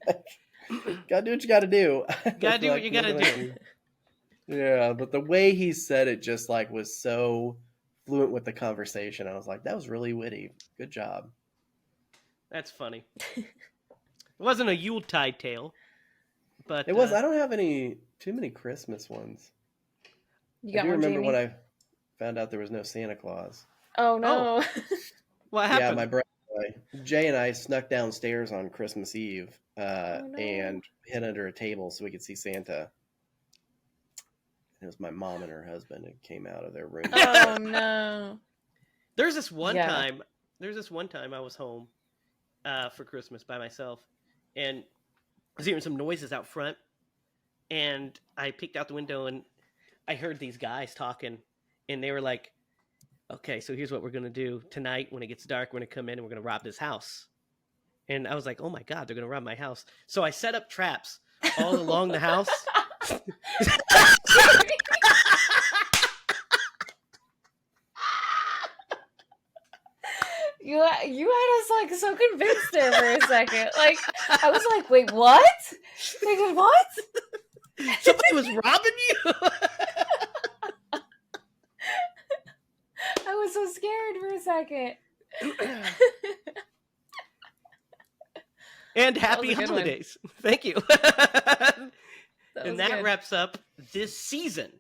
like, "Gotta do what you gotta do." Gotta do what you gotta do. Yeah, but the way he said it just like was so fluent with the conversation. I was like, that was really witty. Good job. That's funny. It wasn't a Yuletide tale, but it was. I don't have too many Christmas ones. You got I do one, remember Jamie? when I found out there was no Santa Claus. Oh no! What happened? Yeah, my brother Jay and I snuck downstairs on Christmas Eve and hid under a table so we could see Santa. It was my mom and her husband who came out of their room. Oh no! There's this one time I was home for Christmas by myself, and I was hearing some noises out front, and I peeked out the window and I heard these guys talking, and they were like, "Okay, so here's what we're gonna do tonight. When it gets dark, we're gonna come in and we're gonna rob this house." And I was like, "Oh my god, they're gonna rob my house!" So I set up traps all along the house. You had us like so convinced there for a second. Like I was like, wait, what? Thinking what? Somebody was robbing you. I was so scared for a second. And happy holidays. Thank you. And that good. wraps up this season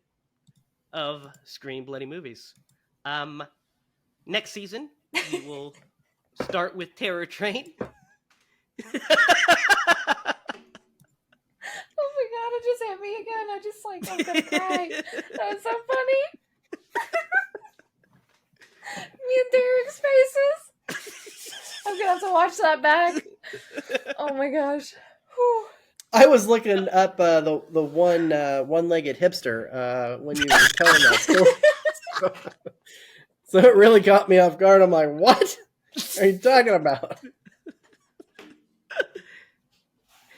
of Scream Bloody Movies. Next season, we will start with Terror Train. Oh my god, it just hit me again. I'm gonna cry. That was so funny. Me and Derek's faces. I'm gonna have to watch that back. Oh my gosh. Whew. I was looking up the one-legged hipster when you were telling that story. So it really caught me off guard. I'm like, what are you talking about?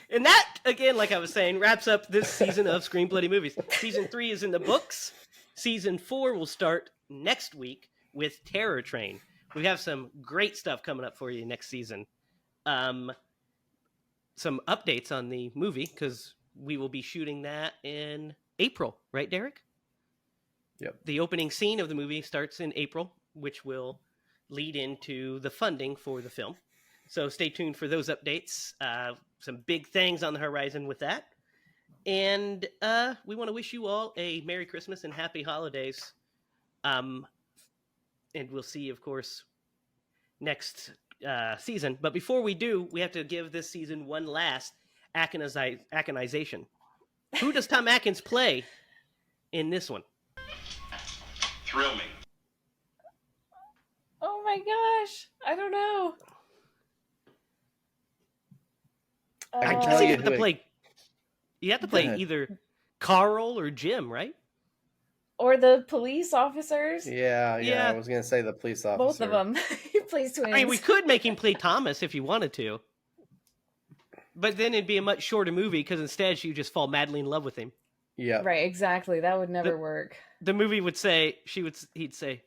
And that, again, like I was saying, wraps up this season of Scream Bloody Movies. Season 3 is in the books. Season 4 will start next week with Terror Train. We have some great stuff coming up for you next season. Some updates on the movie, because we will be shooting that in April. Right, Derek? Yep. The opening scene of the movie starts in April, which will lead into the funding for the film. So stay tuned for those updates. Some big things on the horizon with that. And we want to wish you all a Merry Christmas and Happy Holidays. And we'll see you, of course, next season. But before we do, we have to give this season one last Aconization. Who does Tom Atkins play in this one? Thrill me. Oh my gosh. I don't know. I can I tell think you you have to play ahead. either Carl or Jim, right? Or the police officers. Yeah. Yeah. I was gonna say the police officer. Both of them. He plays twins. I mean, we could make him play Thomas if you wanted to. But then it'd be a much shorter movie because instead she'd just fall madly in love with him. Yeah. Right, exactly. That would never work. The movie would say, he'd say,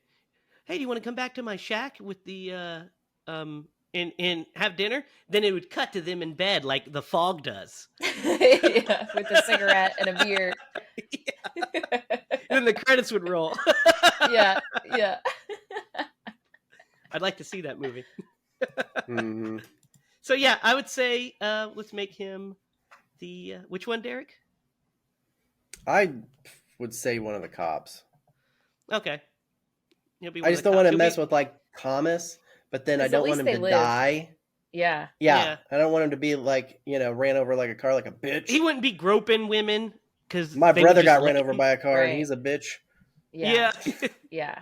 "Hey, do you want to come back to my shack with the and have dinner?" Then it would cut to them in bed like The Fog does. Yeah, with a cigarette and a beer. And then the credits would roll. Yeah. I'd like to see that movie. Mm-hmm. So yeah, I would say let's make him the which one, Derek? I would say one of the cops. Okay. He'll be I just don't want to mess with like Thomas, but then I 'Cause at don't least want him they to live. die. Yeah. Yeah, I don't want him to be like, ran over like a car like a bitch. He wouldn't be groping women because My brother got ran over by a car and Right. he's a bitch. Yeah. Yeah. Yeah.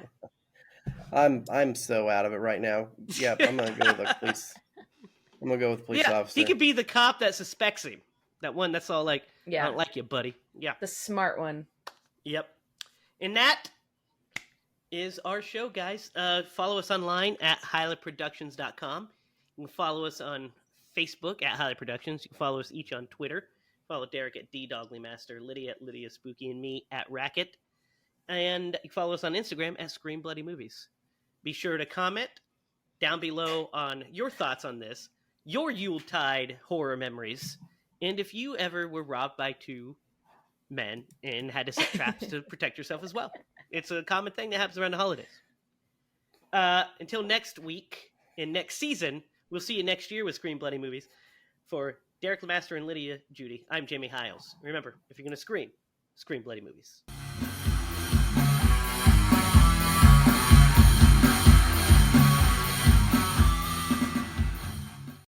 I'm so out of it right now. Yep, I'm gonna go with the police. I'm gonna go with the police officer. He could be the cop that suspects him. That one that's all like, Yeah. I don't like you, buddy. Yeah. The smart one. Yep. And that is our show, guys. Follow us online at HiLaProductions.com. You can follow us on Facebook at HiLa Productions. You can follow us each on Twitter. Follow Derek at DDogleymaster, Lydia at Lydia Spooky, and me at Racket. And you can follow us on Instagram at Scream Bloody Movies. Be sure to comment down below on your thoughts on this, your Yuletide horror memories, and if you ever were robbed by two men and had to set traps to protect yourself as well. It's a common thing that happens around the holidays. Until next week and next season, we'll see you next year with Scream Bloody Movies. For Derek Lemaster and Lydia Judy, I'm Jamie Hiles. Remember, if you're going to scream Bloody Movies.